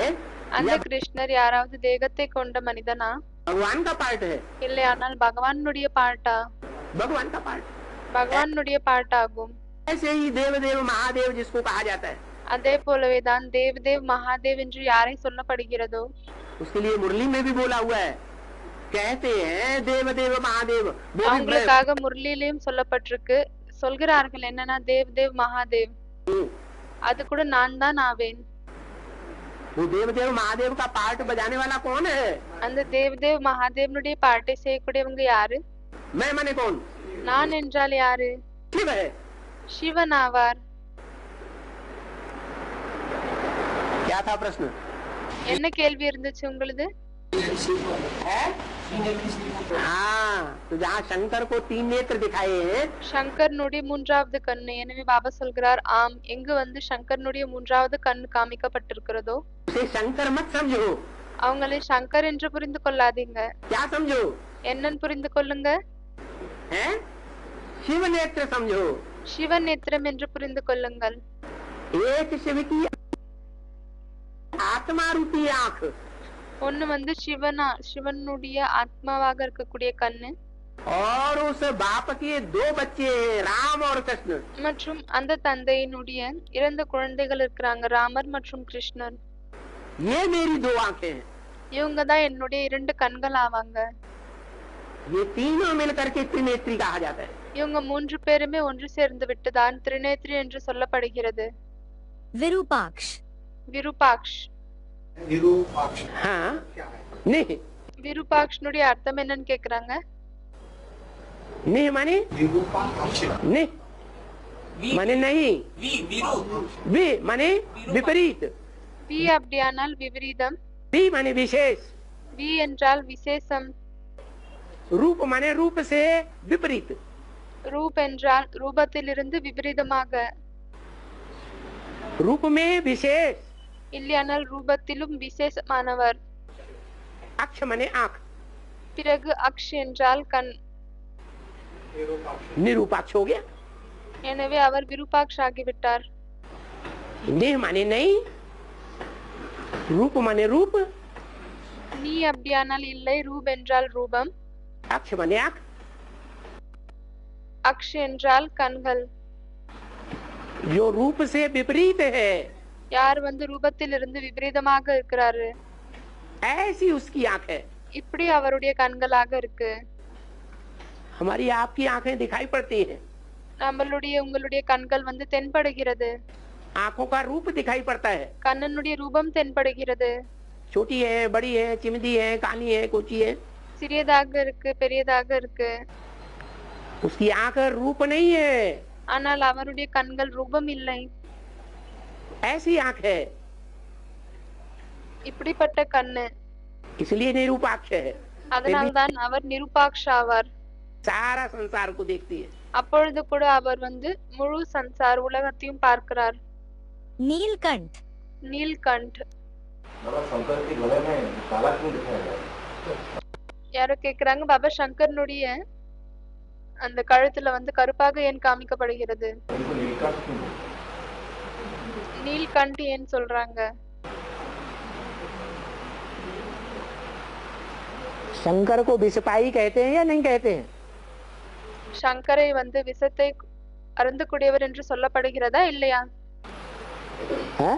அந்த या கிருஷ்ணர் யாராவது தேகத்தை கொண்ட மனிதனா? भगवान का पार्ट है? இல்லையானால் பகவானுடைய பாட்டா? भगवान का पार्ट। பகவானுடைய பாட்டாகும். ऐसे ही देवदेव महादेव जिसको कहा जाता है, அதே போலவேதான் தேவதேவ் மகாதேவ் என்று யாரை சொல்லப்படுகிறதோ उसके लिए मुरली में भी बोला हुआ है, कहते हैं देवदेव महादेव। वो भी அவங்களுக்காக முரளியிலும் சொல்லப்பட்டிருக்கு. சொல்கிறார்கள் என்னன்னா தேவதேவ் மகாதேவ். அது கூட நான் தான் ஆவேன். वो देवदेव महादेव का पार्ट बजाने वाला कौन है? அந்த தேவதேவ் மகாதேவனுடைய பாட்டை செய்யக்கூடியவங்க யாரு? मैं माने कौन? நான் என்றால் யாரு? शिव है। சிவன் ஆவார். क्या था प्रश्न? என்ன கேள்வி இருந்துச்சு உங்களுது? है? हाँ, तो जहाँ शंकर को 3 नेत्र दिखाए हैं, சங்கர்னுடைய மூன்றாவது கண்ணு. எனவே பாபா சொல்கிறார் ஆம், எங்கு வந்து சங்கர்னுடைய மூன்றாவது கண் காமிக்கப்பட்டிருக்கிறதோ उसे शंकर मत समझो। அவங்களை சங்கர் என்று புரிந்து கொள்ளாதீங்க. क्या समझो? என்னன்னு புரிந்து கொள்ளுங்க. है? शिव नेत्र समझो। சிவ நேத்திரம் என்று புரிந்து கொள்ளுங்கள். एक शिव की आत्मा रूपी आंख, ஒண்ணு வந்து சிவனுடைய ஆத்மாவாக இருக்கக்கூடிய கண்ணு और उस बाप के 2 बच्चे हैं, राम और कृष्ण। மற்றும் அந்த தந்தையினுடைய 2 குழந்தைகள் இருக்கிறாங்க, ராமர் மற்றும் கிருஷ்ணர். ये मेरी 2 आंखें हैं। இவங்க தான் என்னுடைய 2 கண்கள் ஆவாங்க. ये तीनों मिलकर के त्रिनेत्री कहा जाता है। இவங்க 3 பேருமே ஒன்று சேர்ந்து விட்டுதான் திரிநேத்ரி என்று சொல்லப்படுகிறது. विरूपाक्ष விருபாக்ஷ். हाँ, नहीं விருபாக்ஷ்னுடைய அர்த்தம் என்னன்னு கேக்குறாங்க. नहीं माने नहीं माने नहीं, वी माने विपरीत, வி அப்படியானால் விபரீதம், वी माने विशेष, வி என்றால் விசேஷம், रूप माने रूप से विपरीत, ரூப் என்றால் ரூபத்திலிருந்து விபரீதமாக, रूप में विशेष, இல்லையானால் ரூபத்திலும் விசேஷமானவர். अक्ष माने आंख, பிறகு அக்ஷ் என்றால் கண். निरूपाक्ष हो गया। எனவே அவர் விருபாக்ஷ் ஆகிவிட்டார். नहीं माने नहीं, रूप माने रूप, நீ அப்படியானால் இல்லை, ரூப் என்றால் ரூபம், अक्ष माने आंख, அக்ஷ் என்றால் கண்கள். जो रूप से विपरीत है யார் வந்து ரூபத்திலிருந்து விபரீதமாக இருக்கிறாரு, ऐसी उसकी आंख है। இப்படி அவருடைய கண்களாக இருக்கு. हमारी आपकी आंखें दिखाई पड़ती हैं, நம்மளுடைய உங்களுடைய கண்கள் வந்து தென்படுகிறது. आंखों का रूप दिखाई पड़ता है, கண்ணனுடைய ரூபம் தென்படுகிறது. छोटी है, बड़ी है, चिमदी है, काली है, कोची है। சிறியதாக இருக்கு, பெரியதாக இருக்கு. उसकी आंख रूप नहीं है, ஆனால் அவருடைய கண்கள் ரூபம் இல்லை. ऐसी आंख है, இப்படிப்பட்ட கண்ணு. इसलिए निरूपाक्ष है। அதனால்தான் அவர் நிருபாக்ஷ் ஆவார். सारा संसार को देखती है। அப்பொழுது கூட அவர் வந்து முழு சன்சார் உலகத்தையும் பார்க்கிறார். नीलकंठ நீல்கண்ட். शंकर के गले में काला क्यों दिखाया गया? யாரோ கேக்குறாங்க பாபா சங்கர்னுடைய அந்த கழுத்துல வந்து கருப்பாக ஏன் காமிக்கப்படுகிறது? इनको नीलकंठ क्यों? நீல்கண்ட் ஏன் சொல்றாங்க? शंकर को विषपाई कहते हैं या नहीं कहते हैं? சங்கரை வந்து விஷத்தை அருந்தக்கூடியவர் என்று சொல்லப்படுகிறதா இல்லையா? है?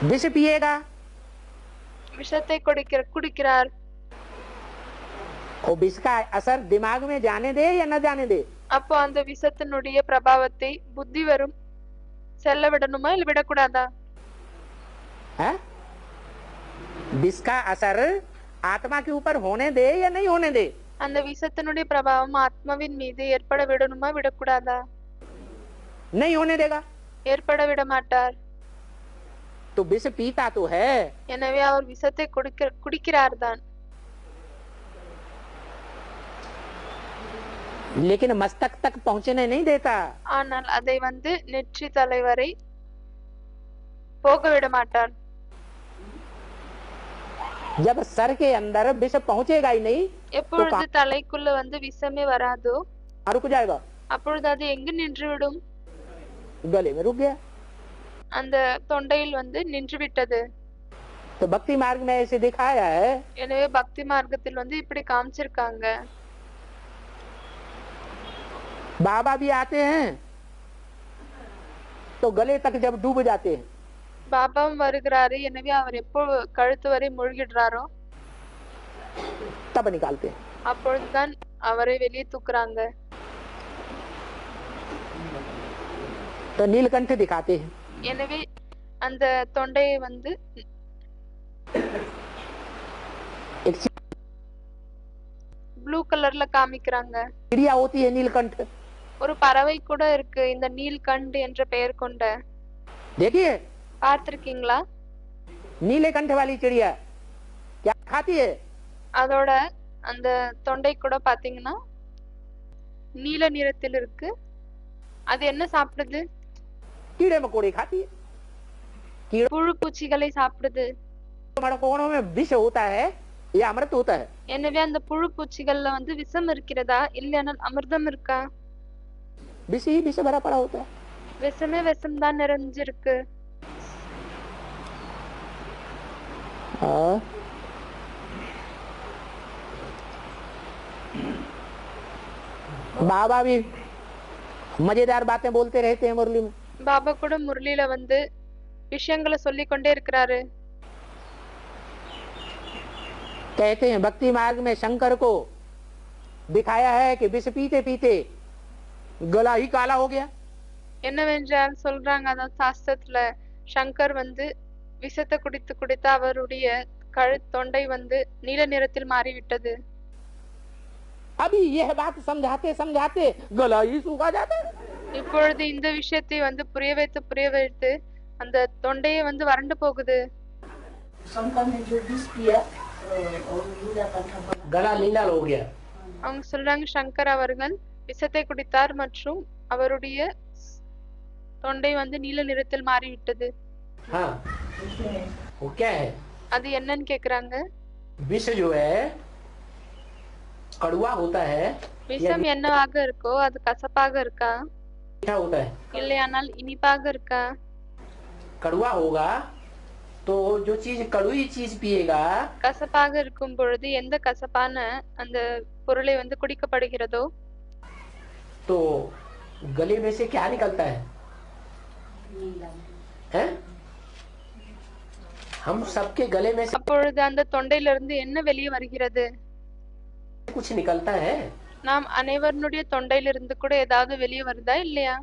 विष पिएगा விஷத்தை குடிக்கிறார். और विष का असर दिमाग में जाने दे या न जाने दे? அப்போ அந்த விஷத்தினுடைய பிரபாவத்தை புத்தி வரும் செல்ல விடணுமா இல்ல விடக்கூடாதா? है? विष का असर आत्मा के ऊपर होने दे या नहीं होने दे? அந்த விஷத்தினுடைய பிரபாவம் ஆத்மாவின் மீது ஏற்பட விடணுமா விடக்கூடாதா? नहीं होने देगा। ஏற்பட விட மாட்டார். तो विष पीता तो है, எனவே அவர் விஷத்தை குடிக்கிறார் தான். लेकिन मस्तक तक पहुंचने नहीं देता। ஆனால் அதை வந்து நெற்றி தலைவரை போக விட மாட்டார். जब सर के अंदर विष पहुंचेगा ही नहीं எப்பொழுது தலைக்குள்ள வந்து விஷமே வராதோ रुक जाएगा, அப்பொழுது அது எங்கு நின்று விடும்? गले में रुक गया। அந்த தொண்டையில் வந்து நின்று விட்டது. तो भक्ति मार्ग में ऐसे दिखाया है। எனவே பக்தி மார்க்கத்தில் வந்து இப்படி காமிச்சிருக்காங்க. बाबा भी आते हैं तो गले तक जब डूब जाते हैं பாபாவும் வருகிறாரு. எனவே அவர் எப்போ கழுத்து வரை மூழ்கிடுறாரோ तब निकालते हैं। அப்பொழுதுதான் அவரை வெளியே தூக்குறாங்க. तो नीलकंठ दिखाते हैं। எனவே அந்த தொண்டையை வந்து एक ப்ளூ கலர்ல காமிக்கிறாங்க. चिड़िया होती है नीलकंठ, ஒரு பறவை கூட இருக்கு இந்த நீல்கண்ட் என்ற பெயர் கொண்ட. देखिए பார்த்திருக்கீங்களா? नीले कंठ वाली चिड़िया क्या खाती है? அதோட அந்த தொண்டை கூட பாத்தீங்கன்னா நீல நிறத்தில் இருக்கு. அது என்ன சாப்பிடுது? कीड़े मकोड़े खाती है। कीड़े புழு பூச்சிகளை சாப்பிடுது. मकोड़ों में विष होता है या अमृत होता है? எனவே அந்த புழு பூச்சிகள்ல வந்து விஷம் இருக்கிறதா இல்லையானால் அமிர்தம் இருக்கா? विष ही विष भरा पड़ा होता है। விஷமே விஷம் தான் நிறைஞ்சிருக்கு. हाँ। बाबा भी मजेदार बातें बोलते रहते हैं मुरली में। பாபா கூட முரளியில வந்து விஷயங்களை சொல்லிக் கொண்டே இருக்கிறாரு. कहते हैं भक्ति मार्ग में शंकर को दिखाया है कि विष पीते पीते गला ही काला हो गया। என்னவென்றால் சொல்றாங்க அதாவது சாஸ்திரத்துல சங்கர் வந்து விஷத்தை குடித்து குடித்து அவருடைய தொண்டை வந்து நீல நிறத்தில் மாறிவிட்டது. अभी यह बात समझाते समझाते गला ही सूखा जाता है। இப்பொழுது இந்த விஷயத்தை வந்து புரிய வைத்து அந்த தொண்டையே வந்து வறண்டு போகுது. गला नीला हो गया। அவங்க சொல்றாங்க சங்கர் அவர்கள் விஷத்தை குடித்தார் மற்றும் அவருடைய தொண்டை வந்து நீல நிறத்தில் மாறிவிட்டது. हाँ, वो क्या है? அது என்னன்னு கேக்குறாங்க. विष जो है कड़वा होता है, விஷம் என்னவாக இருக்கோ அது கசப்பாக இருக்கா मीठा होता है। இல்லையானால் இனிப்பாக இருக்கா? कड़वा होगा तो जो चीज कड़वी चीज पिएगा கசப்பாக இருக்கும் பொழுது எந்த கசப்பான அந்த பொருளை வந்து குடிக்கப்படுகிறதோ तो गले में से क्या निकलता है? हैं? हम सबके गले में से அப்பொழுது அந்த தொண்டையிலிருந்து என்ன வெளியே வருகிறது? कुछ निकलता है। நாம் அனைவருடைய தொண்டையிலிருந்து கூட ஏதாவது வெளியே வருதா இல்லையா?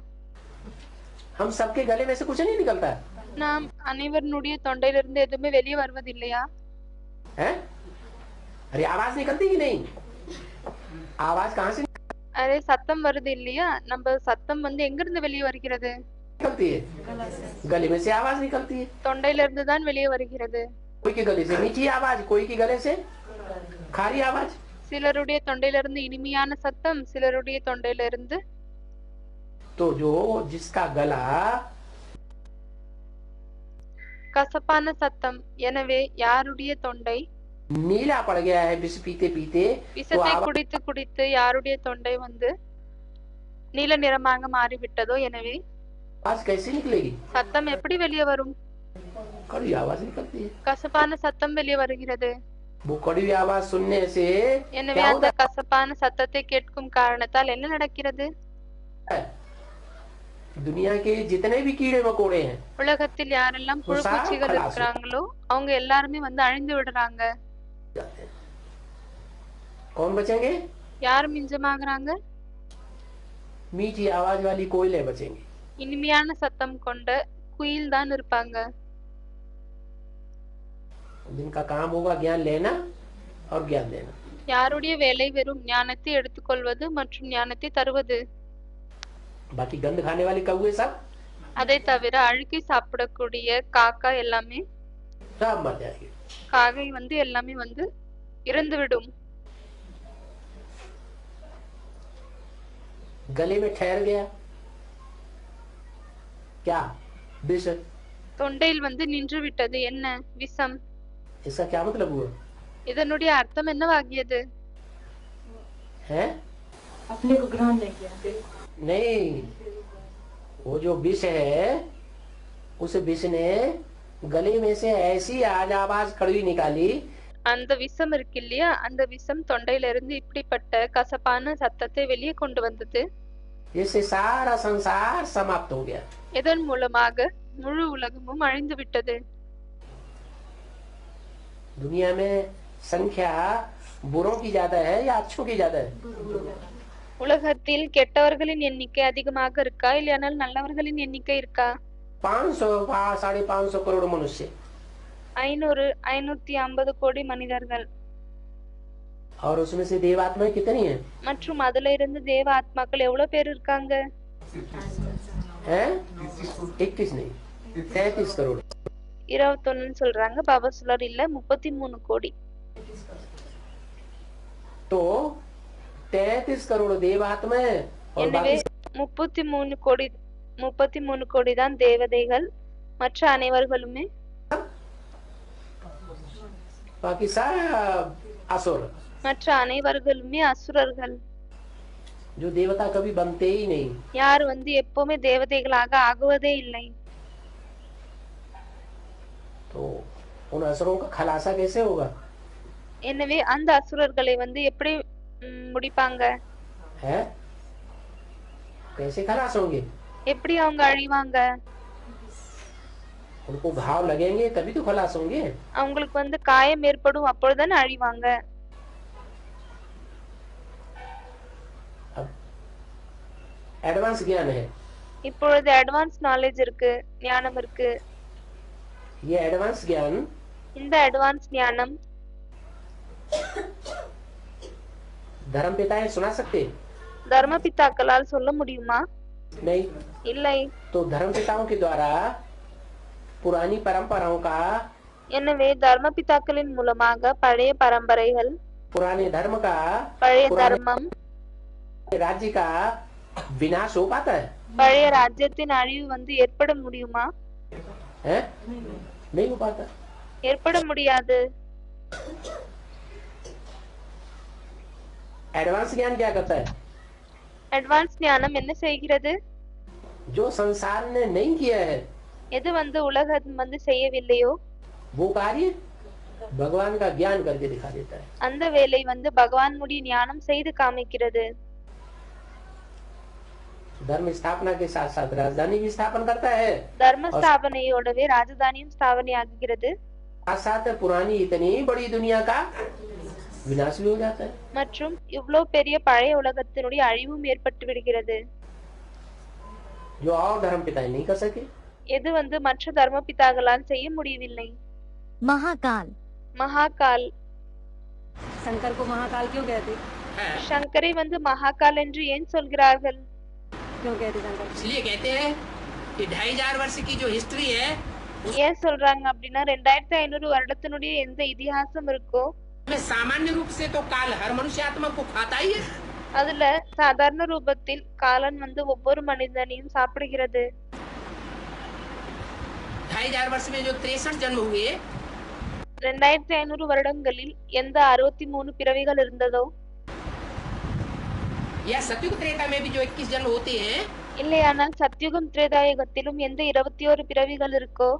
हम सबके गले में से कुछ नहीं निकलता நாம் அனைவருடைய தொண்டையிலிருந்து எதுவுமே வெளியே வருவதில்லையா? है? अरे आवाज निकलती कि नहीं? आवाज कहाँ से அரே சத்தம் வருது இல்லையா? நம்ம சத்தம் வந்து எங்க இருந்து வெளியே வருகிறது? निकलती है? गले में से आवाज निकलती है। தொண்டையிலிருந்து தான் வெளியே வருகிறது. कोई के गले से मीठी आवाज, कोई के गले से खारी आवाज। சிலருடைய தொண்டையிலிருந்து இனிமையான சத்தம், சிலருடைய தொண்டையிலிருந்து तो जो जिसका गला கசப்பான சத்தம். எனவே யாருடைய தொண்டை नीला पड़ गया है विष पीते पीते तो விஷத்தை आवाज குடித்து குடித்து யாருடைய தொண்டை வந்து நீல நிறமாக மாறிவிட்டதோ எனவே आवाज कैसे निकलेगी? சத்தம் எப்படி வெளியே வரும்? कड़वी आवाज निकलती है। கசப்பான சத்தம் வெளியே வருகிறது. वो कड़वी आवाज सुनने से எனவே क्या அந்த होता கசப்பான சத்தத்தை கேட்கும் காரணத்தால் என்ன நடக்கிறது? है? दुनिया के जितने भी कीड़े मकोड़े हैं உலகத்தில் யாரெல்லாம் புழு உஷா, பூச்சிகள் கலாசு. இருக்கிறாங்களோ அவங்க எல்லாருமே வந்து அழிந்து விடுறாங்க. जाते हैं। कौन बचेंगे? யார் மிஞ்சமாகறாங்க? मीठी आवाज वाली कोयले बचेंगे। இனிமையான சத்தம் கொண்ட குயில் தான் இருப்பாங்க. जिनका काम होगा ज्ञान लेना और ज्ञान देना। யாருடைய வேலை வெறும் ஞானத்தை எடுத்துக்கொள்வது மற்றும் ஞானத்தை தருவது. बाकी गंद खाने वाले कौवे सब அதை தவிர அழுகி சாப்பிடக்கூடிய காக்கா எல்லாமே सब मर जाएंगे। காகை வந்து எல்லாமே வந்து இறந்துவிடும். गले में ठहर गया क्या? विष। தொண்டையில் வந்து நின்று விட்டது என்ன? விஷம். इसका क्या मतलब हुआ இதனுடைய அர்த்தம் என்னவாகியது? है? अपने को ग्रहण नहीं किया। नहीं, वो जो विष है उस विष ने गले में से ऐसी आवाज कड़वी निकाली அந்த விஷம் இருக்கு இல்லையா, அந்த விஷம் தொண்டையில இருந்து இப்படிப்பட்ட கசப்பான சத்தத்தை வெளியே கொண்டு வந்தது. जिससे सारा संसार समाप्त हो गया। இதன் மூலமாக முழு உலகமும் அழிந்து விட்டது. दुनिया में संख्या बुरों की ज्यादा है या अच्छों की ज्यादा है? உலகத்தில் கெட்டவர்களின் எண்ணிக்கை அதிகமாக இருக்கா இல்லையானால் நல்லவர்களின் எண்ணிக்கை இருக்கா? 500 550 करोड़ मनुष्य 500-550 கோடி மனிதர்கள் और उसमें से देवात्माएं कितनी हैं? மற்றும் அதுல இருந்து தேவ ஆத்மாக்கள் எவ்வளவு பேர் இருக்காங்க? हैं? 21 नहीं 33 करोड़। 21 சொல்றாங்க. பாபா சொல்றாரு இல்ல 33 கோடி. तो 33 करोड़ देवात्माएं और எனவே बाकी 33 கோடி தான் தேவதைகள், மற்ற அனைவர்களுமே बाकी सब असुर மற்ற அனைவர்களுமே அசுரர்கள். जो देवता कभी बनते ही नहीं। யார் வந்து எப்பவுமே தேவதைகளாக ஆகுவதே இல்லை. तो उन असुरों का खलासा कैसे होगा? எனவே அந்த அசுரர்களை வந்து எப்படி முடிப்பாங்க? है? कैसे खलास होंगे? எப்படி அவங்க அழிவாங்க? उनको घाव लगेंगे तभी तो खलास होंगे। அவங்களுக்கு வந்து காயம் ஏற்படும், அப்பொழுதுதான் அழிவாங்க. अब एडवांस ज्ञान है। இப்பொழுது அட்வான்ஸ் நாலேஜ் இருக்கு, ஞானம் இருக்கு. ये एडवांस ज्ञान இந்த அட்வான்ஸ் ஞானம் धर्म पिताएं सुना सकते? தர்ம பிதாக்களால் சொல்ல முடியுமா? नहीं। இல்லை. तो धर्म पिताओं के द्वारा पुरानी परंपराओं का எனவே தர்ம பிதாக்களின் மூலமாக பழைய பரம்பரைகள், पुराने धर्म का பழைய पुराने தர்மம், राज्य का विनाश हो पाता है? பழைய ராஜ்யத்தின் அழிவு வந்து ஏற்பட முடியுமா? है? नहीं हो पाता। ஏற்பட முடியாது. एडवांस ज्ञान क्या करता है? அட்வான்ஸ் ஞானம் என்ன செய்கிறது? जो संसार ने नहीं किया है எது வந்து உலகம் வந்து செய்யவில்லையோ वो कार्य भगवान का ज्ञान करके दिखा देता है। அந்த வேலை வந்து பகவானுடைய ஞானம் செய்து காமிக்கிறது. धर्म स्थापना के साथ साथ राजधानी भी स्थापन करता है। தர்ம ஸ்தாபனையோடவே ராஜதானியும் ஸ்தாபனை ஆகிறது. साथ साथ पुरानी इतनी बड़ी दुनिया का विनाश भी हो जाता है। மற்றும் இவ்வளவு பெரிய பழைய உலகத்தினுடைய அழிவும் ஏற்பட்டு விடுகிறது. जो और धर्म पिता नहीं कर सके। எது வந்து மற்ற தர்ம பிதாக்களால் செய்ய முடியவில்லை. महाकाल மகாகால். शंकर को महाकाल क्यों कहते? சங்கரை வந்து மகாகால் என்று ஏன் சொல்கிறார்கள்? क्यों कहते शंकर? इसलिए कहते हैं कि 2500 वर्ष की जो हिस्ट्री है ஏன் சொல்றாங்க அப்படின்னா 2500 வருடத்தினுடைய எந்த இதிகாசம் இருக்கோ उसमें सामान्य रूप से तो काल हर मनुष्य आत्मा को खाता ही है। அதுல சாதாரண ரூபத்தில் காலன் வந்து ஒவ்வொரு மனிதனையும் சாப்பிடுகிறது. 2500 वर्ष में जो 63 जन्म हुए 2500 வருடங்களில் எந்த 63 பிறவிகள் இருந்ததோ या सतयुग त्रेता में भी जो 21 जन्म होते हैं இல்லையானால் சத்யுகம் திரேதாயுகத்திலும் எந்த 21 பிறவிகள் இருக்கோ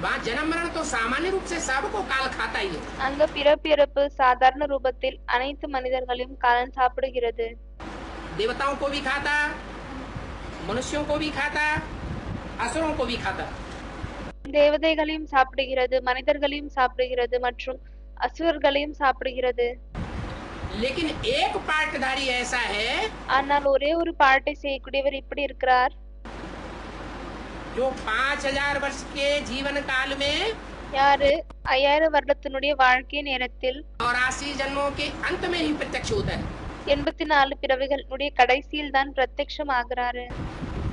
वहाँ जन्म मरण तो सामान्य रूप से सबको काल खाता ही है। அங்க பிறப்பிறப்பு சாதாரண ரூபத்தில் அனைத்து மனிதர்களையும் காலன் சாப்பிடுகிறது. देवताओं को भी खाता, मनुष्यों को भी खाता, असुरों को भी खाता। தேவதைகளையும் சாப்பிடுகிறது, மனிதர்களையும் சாப்பிடுகிறது மற்றும் அசுரர்களையும் சாப்பிடுகிறது. लेकिन एक पार्टधारी ऐसा है ஆனால் ஒரே ஒரு பாட்டை செய்யக்கூடியவர் இப்படி இருக்கிறார், जो 5000 वर्ष के जीवन काल में யாரு 5000 வருடத்தினுடைய வாழ்க்கை நேரத்தில் और 80 जन्मों के अंत में ही प्रत्यक्ष होता है। 84 பிறவிகளுடைய கடைசியில் தான் பிரத்யக்ஷம் ஆகிறாரு.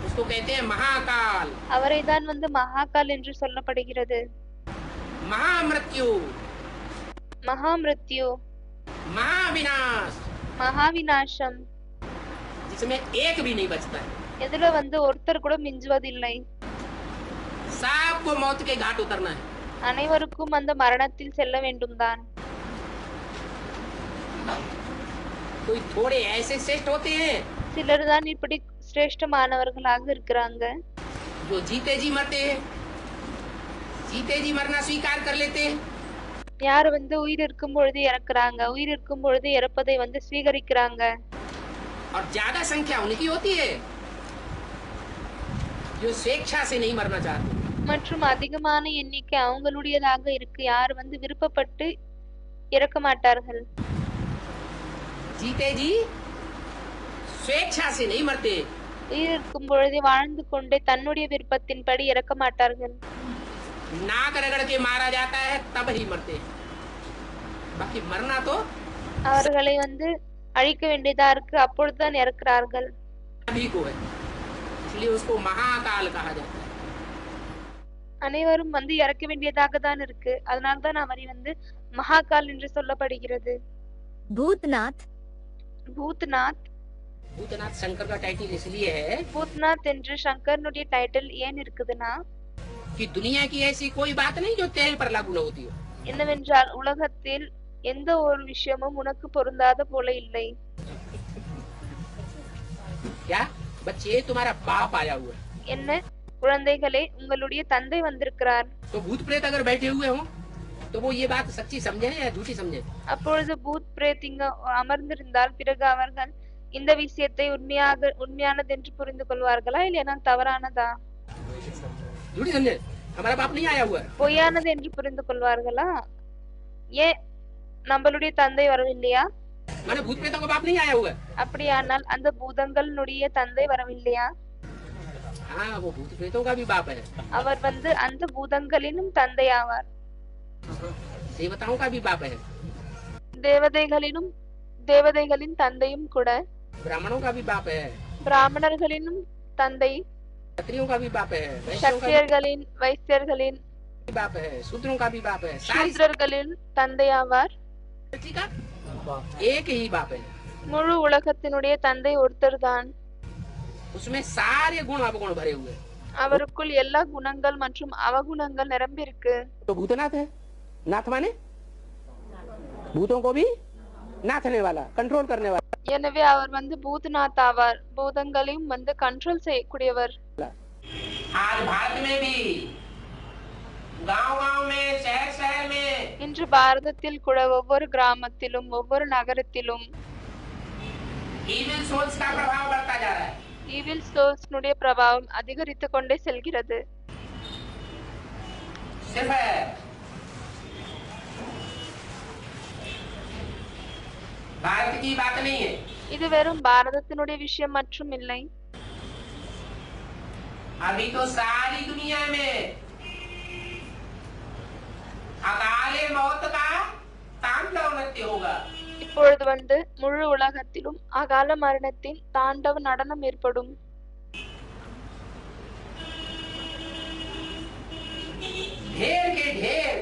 उसको कहते हैं महाकाल, அவரை தான் மகாகால் என்று சொல்லப்படுகிறது. महामृत्यु, மகாமிருத்யு, महाविनाश, மகாவிநாசம், जिसमें एक भी नहीं बचता है। இதுல ஒருத்தர் கூட மிஞ்சுவதில்லை. सबको मौत के घाट उतरना है। அனைவருக்கும் அந்த மரணத்தில் செல்ல வேண்டும் தான். कोई थोड़े ऐसे श्रेष्ठ होते हैं சிலர் தான் இப்படி சிரேஷ்டமானவர்களாக இருக்கிறாங்க, जो जीते जी मरते हैं, जीते जी मरना स्वीकार कर लेते हैं। யார் உயிர் இருக்கும் பொழுது இறக்குறாங்க, உயிர் இருக்கும் பொழுது இறப்பதை ஸ்வீகரிக்கிறாங்க. और ज्यादा संख्या उनकी होती है जो स्वेच्छा से नहीं मरना चाहते। மற்றும் அதிகமான எண்ணிக்கை அவங்களுடையதாக இருக்கு, யார் விருப்பப்பட்டு இறக்க மாட்டார்கள். जीते जी स्वेच्छा से नहीं मरते। உயிர் இருக்கும் பொழுது வாழ்ந்து கொண்டே தன்னுடைய விருப்பத்தின்படி இறக்க மாட்டார்கள். नाक रगड़ के मारा जाता है तब ही मरते हैं। बाकी मरना तो அவர்களை அழிக்க வேண்டியதா இருக்கு, அப்பொழுதுதான் இறக்கிறார்கள். सभी को है, इसलिए उसको महाकाल कहा जाता है। அனைவரும் இறக்க வேண்டியதாக தான் இருக்கு, அதனால்தான் அவரை மகாகால் என்று சொல்லப்படுகிறது. भूतनाथ பூத்நாத், भूतनाथ शंकर का टाइटल इसलिए है பூத்நாத் என்று சங்கரனுடைய டைட்டில் ஏன் இருக்குதுன்னா, कि दुनिया की ऐसी कोई बात नहीं जो तेरे पर लागू न होती हो। என்னவென்றால் உலகத்தில் எந்த ஒரு விஷயமும் உனக்கு பொருந்தாத போல இல்லை. क्या बच्चे, तुम्हारा बाप आया हुआ है, என்ன குழந்தைகளே, உங்களுடைய தந்தை வந்திருக்கிறார். तो भूत प्रेत अगर बैठे हुए हो तो वो ये बात सच्ची समझे या झूठी समझे? அப்பொழுது பூத் பிரேத் இங்க அமர்ந்திருந்தால் பிறகு அவர்கள் இந்த விஷயத்தை உண்மையானது என்று புரிந்து கொள்வார்களா, இல்லையா தவறானதா? झूठी समझे, हमारा बाप नहीं आया हुआ है। பொய்யானது என்று புரிந்து கொள்வார்களா? ஏன் நம்மளுடைய தந்தை வரவில்லையா? माने भूत प्रेतों का बाप नहीं आया हुआ है। அப்படியானால் அந்த பூதங்களுடைய தந்தை வரவில்லையா? हाँ, वो भूत प्रेतों का भी बाप है, அவர் அந்த பூதங்களினும் தந்தை ஆவார். देवताओं का भी बाप है, தேவதைகளின் தந்தையும் கூட, ब्राह्मणों का भी बाप है, பிராமணர்களினும் தந்தை, क्षत्रियों का भी बाप है, वैश्यों का சத்திரியர்களின் வைசியர்களின் भी बाप है, शूद्रों का भी बाप है। सारी சூத்ரர்களின் தந்தை ஆவார். सृष्टि का एक ही बाप है, முழு உலகத்தினுடைய தந்தை ஒருத்தர் தான். उसमें सारे गुण अवगुण भरे हुए हैं। அவருக்குள் எல்லா குணங்கள் மற்றும் அவகுணங்கள் நிரம்பி இருக்கு. तो भूतनाथ है। नाथ माने भूतों को भी नाथने वाला, कंट्रोल करने वाला। எனவே அவர் பூத்நாத் ஆவார், பூதங்களையும் கண்ட்ரோல் செய்யக்கூடியவர். आज भारत में भी गांव-गांव में, शहर-शहर में இன்று பாரதத்தில் கூட ஒவ்வொரு கிராமத்திலும் ஒவ்வொரு நகரத்திலும் evil souls का प्रभाव बढ़ता जा रहा है। ஈவில் சோல்ஸ்னுடைய பிரபாவம் அதிகரித்து கொண்டே செல்கிறது. सिर्फ भारत की बात नहीं है, இது வெறும் பாரதத்தினுடைய விஷயம் மற்றும் இல்லை. अभी तो सारी दुनिया में अकाले मौत का तांडव नृत्य होगा। இப்பொழுது முழு உலகத்திலும் அகால மரணத்தின் தாண்டவ நடனம் ஏற்படும். ढेर के ढेर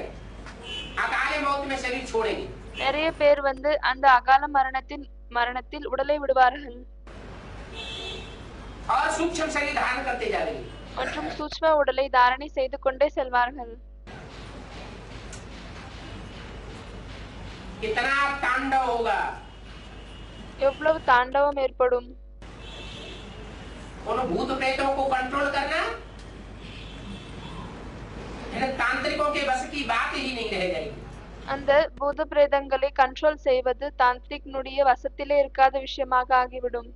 अकाले मौत में शरीर छोड़ेंगे। நிறைய பேர் அந்த அகால மரணத்தில் உடலை விடுவார்கள் और सूक्ष्म शरीर धारण करते जाएंगे। மற்றும் சூட்ச்ம உடலை தாரணை செய்து கொண்டே செல்வார்கள். कितना तांडव होगा, எவ்வளவு தாண்டவம் ஏற்படும். उन भूत प्रेतों को कंट्रोल करना इन तांत्रिकों के बस की बात ही नहीं रह जाएगी। அந்த பூத பிரேதங்களை கண்ட்ரோல் செய்வது தாந்திரிக்னுடைய வசத்திலே இருக்காத விஷயமாக ஆகிவிடும்.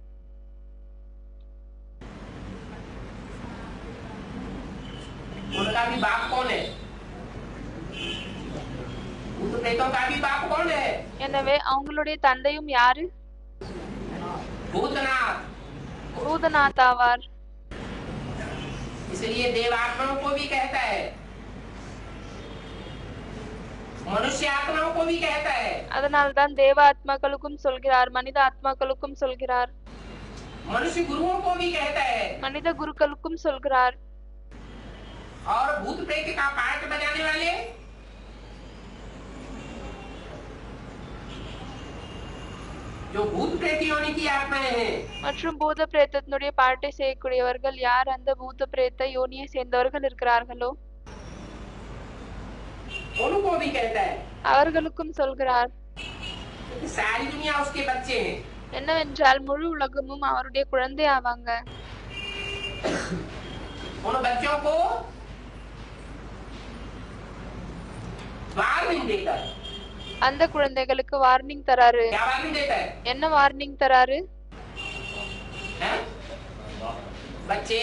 उनका भी बाप कौन है? भूत प्रेतों का भी बाप कौन है? எனவே அவங்களுடைய தந்தையும் யாரு? भूतनाथ। பூதநாத் ஆவார். इसलिए देवात्माओं को भी कहता है, मनुष्य आत्माओं को भी कहता है, அதனால்தான் தேவ ஆத்மாக்களுக்கும் சொல்கிறார், மனித ஆத்மாக்களுக்கும் சொல்கிறார், मनुष्य गुरुओं को भी कहता है, மனித குருக்களுக்கும் சொல்கிறார். और भूत प्रेत का पार्ट बजाने वाले जो भूत प्रेत योनि की आत्माएं हैं, மற்றும் பூத பிரேதத்தினுடைய பாட்டை செய்யக்கூடியவர்கள் யார்? அந்த பூத பிரேத யோனியை சேர்ந்தவர்கள் இருக்கிறார்களோ उनको भी कहता है। அவர்களுக்கும் சொல்கிறார். सारी दुनिया उसके बच्चे हैं। என்னவென்றால் முழு உலகமும் அவருடைய குழந்தை ஆவாங்க. उन बच्चों को वार्निंग देता है। அந்த குழந்தைகளுக்கு வார்னிங் தராரு. क्या वार्निंग देता है? என்ன வார்னிங் தராரு? हैं? बच्चे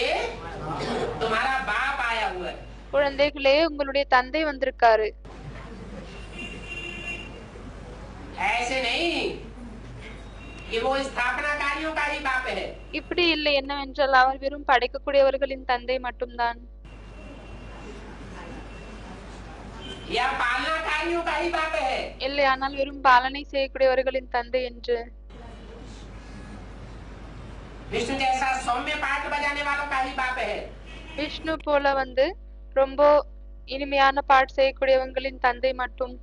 तुम्हारा बाप आया हुआ है। குழந்தைகளே, உங்களுடைய தந்தை வந்திருக்காரு. ऐसे नहीं कि वो स्थापनाकारियों का ही बाप है। இப்படி இல்லை. என்னவென்றால் அவர் வெறும் படைக்கக்கூடியவர்களின் தந்தை மட்டும்தான். या पालनाकारियों का ही बाप है। இல்லை, ஆனால் வெறும் பாலனை செய்யக்கூடியவர்களின் தந்தை என்று. विष्णु जैसा सौम्य पाठ बजाने वालों का ही बाप है। விஷ்ணு போல ரொம்ப இனிமையான பாட்டு செய்யக்கூடியவங்களின் தந்தை மட்டும்.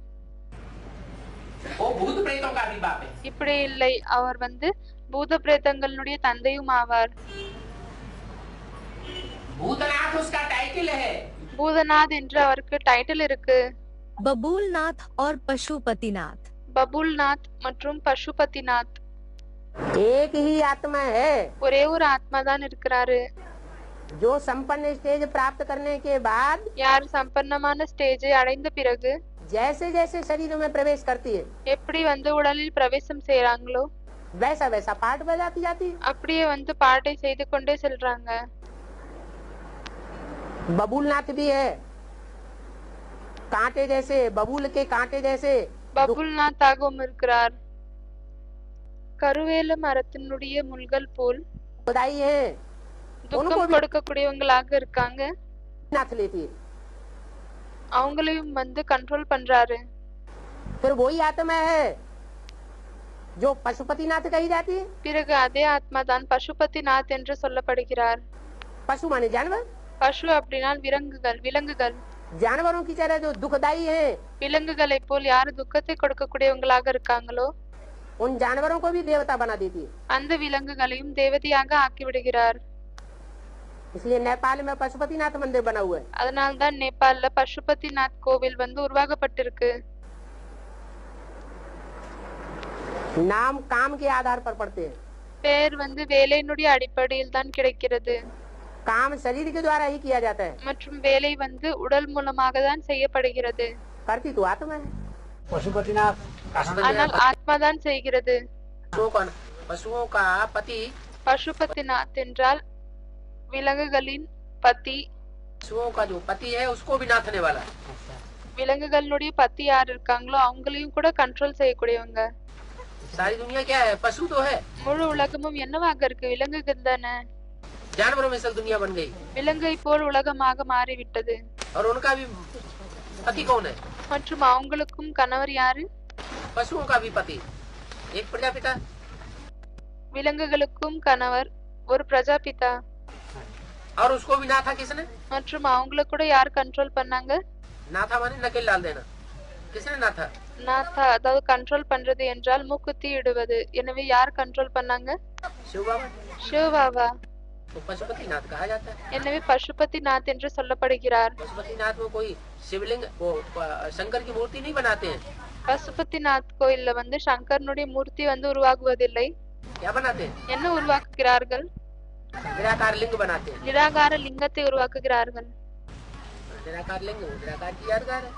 वो भूत प्रेतों का भी बाप है। இப்படி இல்லை, அவர் பூத பிரேதங்களுடைய தந்தையும் ஆவார். भूतनाथ उसका टाइटल है। பூதநாத் என்று அவருக்கு டைட்டில் இருக்கு. बबूलनाथ और पशुपतिनाथ। பபுல்நாத் மற்றும் பசுபதிநாத். एक ही आत्मा है ஒரே ஒரு ஆத்மா தான் இருக்கிறாரு. जो संपन्न स्टेज प्राप्त करने के बाद யார் சம்பன்னமான ஸ்டேஜை அடைந்த பிறகு जैसे जैसे शरीर में प्रवेश करती है எப்படி உடலில் பிரவேசம் செய்யறாங்களோ वैसा वैसा पाठ बजाती जाती है। அப்படியே பாட்டை செய்து கொண்டே செல்றாங்க. बबूलनाथ भी है, कांटे जैसे, बबूल के कांटे जैसे பபுல்நாத் ஆகவும் இருக்கிறார். கருவேல மரத்தினுடைய முள்கள் போல் खुदाई है, துக்கம் கொடுக்கக்கூடியவங்களாக இருக்காங்க. नाथ लेती है। அவங்களையும் கண்ட்ரோல் பண்றாரு. फिर वही आत्मा है जो पशुपतिनाथ कही जाती है। பிறகு அதே ஆத்மா தான் பசுபதிநாத் என்று சொல்லப்படுகிறார். पशु माने जानवर, பசு அப்படினால் விலங்குகள். जानवरों की तरह जो दुखदाई है விலங்குகளை போல் யாரு துக்கத்தை கொடுக்கக்கூடியவங்களாக இருக்காங்களோ उन जानवरों को भी देवता बना देती है। அந்த விலங்குகளையும் தேவதையாக ஆக்கி விடுகிறார். इसलिए नेपाल में पशुपतिनाथ मंदिर बना हुआ है। அதனால்தான் நேபாளல பசுபதிநாத் கோவில் உருவாக்கப்பட்டிருக்கு. नाम काम के आधार पर पड़ते हैं। பேர் வேலையினுடைய அடிப்படையில் தான் கிடைக்கிறது. काम शरीर के द्वारा ही किया जाता है, மற்றும் வேலை உடல் மூலமாக தான் செய்யப்படுகிறது. करती तो आत्मा है। ஆனால் ஆத்மா தான் செய்கிறது. पशुओं का पति, பசுபதிநாத் என்றால் விலங்குகளின் பதி. पशुओं का जो पति है उसको भी नाथने वाला है। விலங்குகளுடைய பத்தி யார் இருக்காங்களோ அவங்களையும் கூட கண்ட்ரோல் செய்யக்கூடியவங்க. सारी दुनिया क्या है? पशु तो है। முழு உலகமும் என்னவாக இருக்கு? விலங்குகள் தானே. जानवरों में सब दुनिया बन गई விலங்கை போல் உலகமாக மாறிவிட்டது. और उनका भी पति कौन है? மற்றும் அவங்களுக்கும் கணவர் யாரு? पशुओं का भी पति एक प्रजापिता, விலங்குகளுக்கும் கணவர் ஒரு பிரஜாபிதா. और उसको भी नाथा किसने? மற்றும் அவங்கள கூட யார் கண்ட்ரோல் பண்ணாங்க? नाथा माने नकेल डाल देना। किसने नाथा? நாத்தா, அதாவது கண்ட்ரோல் பண்றது என்றால் மூக்குத்தி இடுவது. எனவே யார் கண்ட்ரோல் பண்ணாங்க? शिव बाबा। சிவபாபா. तो पशुपति नाथ कहा जाता है। எனவே பசுபதிநாத் என்று சொல்லப்படுகிறார். पशुपति नाथ में कोई शिवलिंग वो शंकर की मूर्ति नहीं बनाते हैं। பசுபதிநாத் கோயில்ல சங்கரனுடைய மூர்த்தி உருவாகுவதில்லை. क्या बनाते हैं? என்ன உருவாக்குகிறார்கள்? निराकार लिंग बनाते हैं। நிராகார லிங்கத்தை உருவாக்குகிறார்கள். निराकार लिंग निराकार की यादगार है।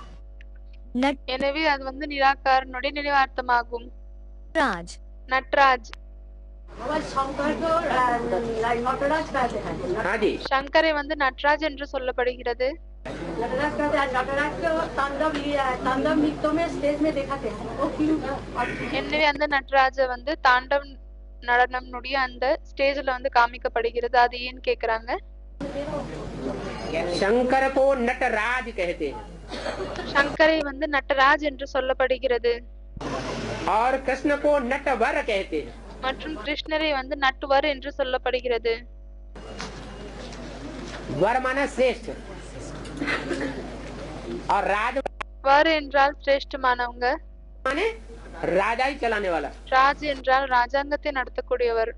नट எனவே அது வந்து நிராகாரனுடைய நினைவார்த்தமாகும். राज நட்ராஜ். हाँ जी, சங்கரை வந்து நட்ராஜ் என்று சொல்லப்படுகிறது. எனவே அந்த நட்ராஜ வந்து தாண்டவ் நடனம்னுடைய அந்த ஸ்டேஜ்ல வந்து காமிக்கப்படுகிறது. அது ஏன்னு கேக்குறாங்க. शंकर को नटराज कहते हैं சங்கரை வந்து நட்டராஜ் என்று சொல்லப்படுகிறது. और कृष्ण को नटवर कहते हैं। மற்றும் கிருஷ்ணரை வந்து நட்டுவர் என்று சொல்லப்படுகிறது. वर माने श्रेष्ठ और राज வர் என்றால் சிரேஷ்டமானவங்க. माने राजा ही चलाने वाला, ராஜ் என்றால் ராஜாங்கத்தை நடத்தக்கூடியவர்,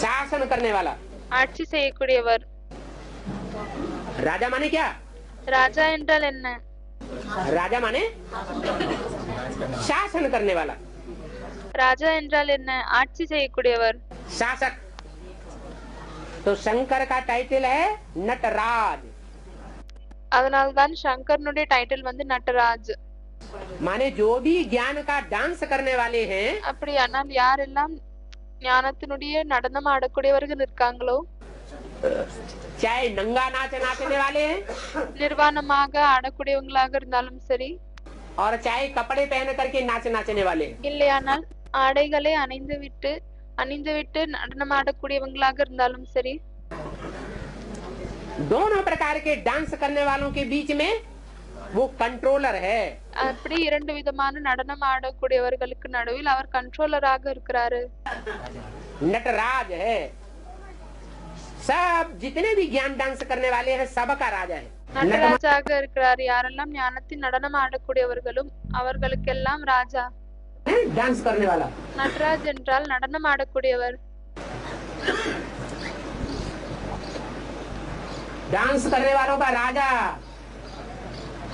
शासन करने वाला। ஆட்சி செய்யக்கூடியவர். राजा माने क्या? ராஜா என்றால் என்ன? राजा माने शासन करने वाला, ராஜா என்றால் என்ன? ஆட்சி செய்யக்கூடியவர், शासक। तो शंकर का टाइटल है नटराज, அதனால்தான் சங்கரனுடைய டைட்டில் வந்து நட்டராஜ். माने जो भी ज्ञान का डांस करने वाले हैं, அப்படியானால் யாரெல்லாம் ஞானத்தினுடைய நடனம் ஆடக்கூடியவர்கள் இருக்காங்களோ, चाहे नंगा नाच नाचने वाले हैं நிர்வாணமாக ஆடக்கூடியவங்களாக இருந்தாலும் சரி, और चाहे कपड़े पहन करके नाच नाचने वाले हैं, இல்லையானால் ஆடைகளை அணிந்துவிட்டு நடனம் ஆடக்கூடியவங்களாக இருந்தாலும் சரி, दोनों प्रकार के डांस करने वालों के बीच में वो कंट्रोलर है। அப்படி இரண்டு விதமான நடனம் ஆடக்கூடியவர்களுக்கு நடுவில் அவர் கண்ட்ரோலராக இருக்கிறாரு. नटराज है। सब जितने भी ज्ञान डांस करने वाले हैं सबका राजा है। நடராஜாக இருக்கிறார். யாரெல்லாம் ஞானத்தின் நடனம் ஆடக்கூடியவர்களும் அவர்களுக்கெல்லாம் ராஜா. डांस करने वाला நட்ராஜ் என்றால் நடனம் ஆடக்கூடியவர். डांस करने वालों का राजा।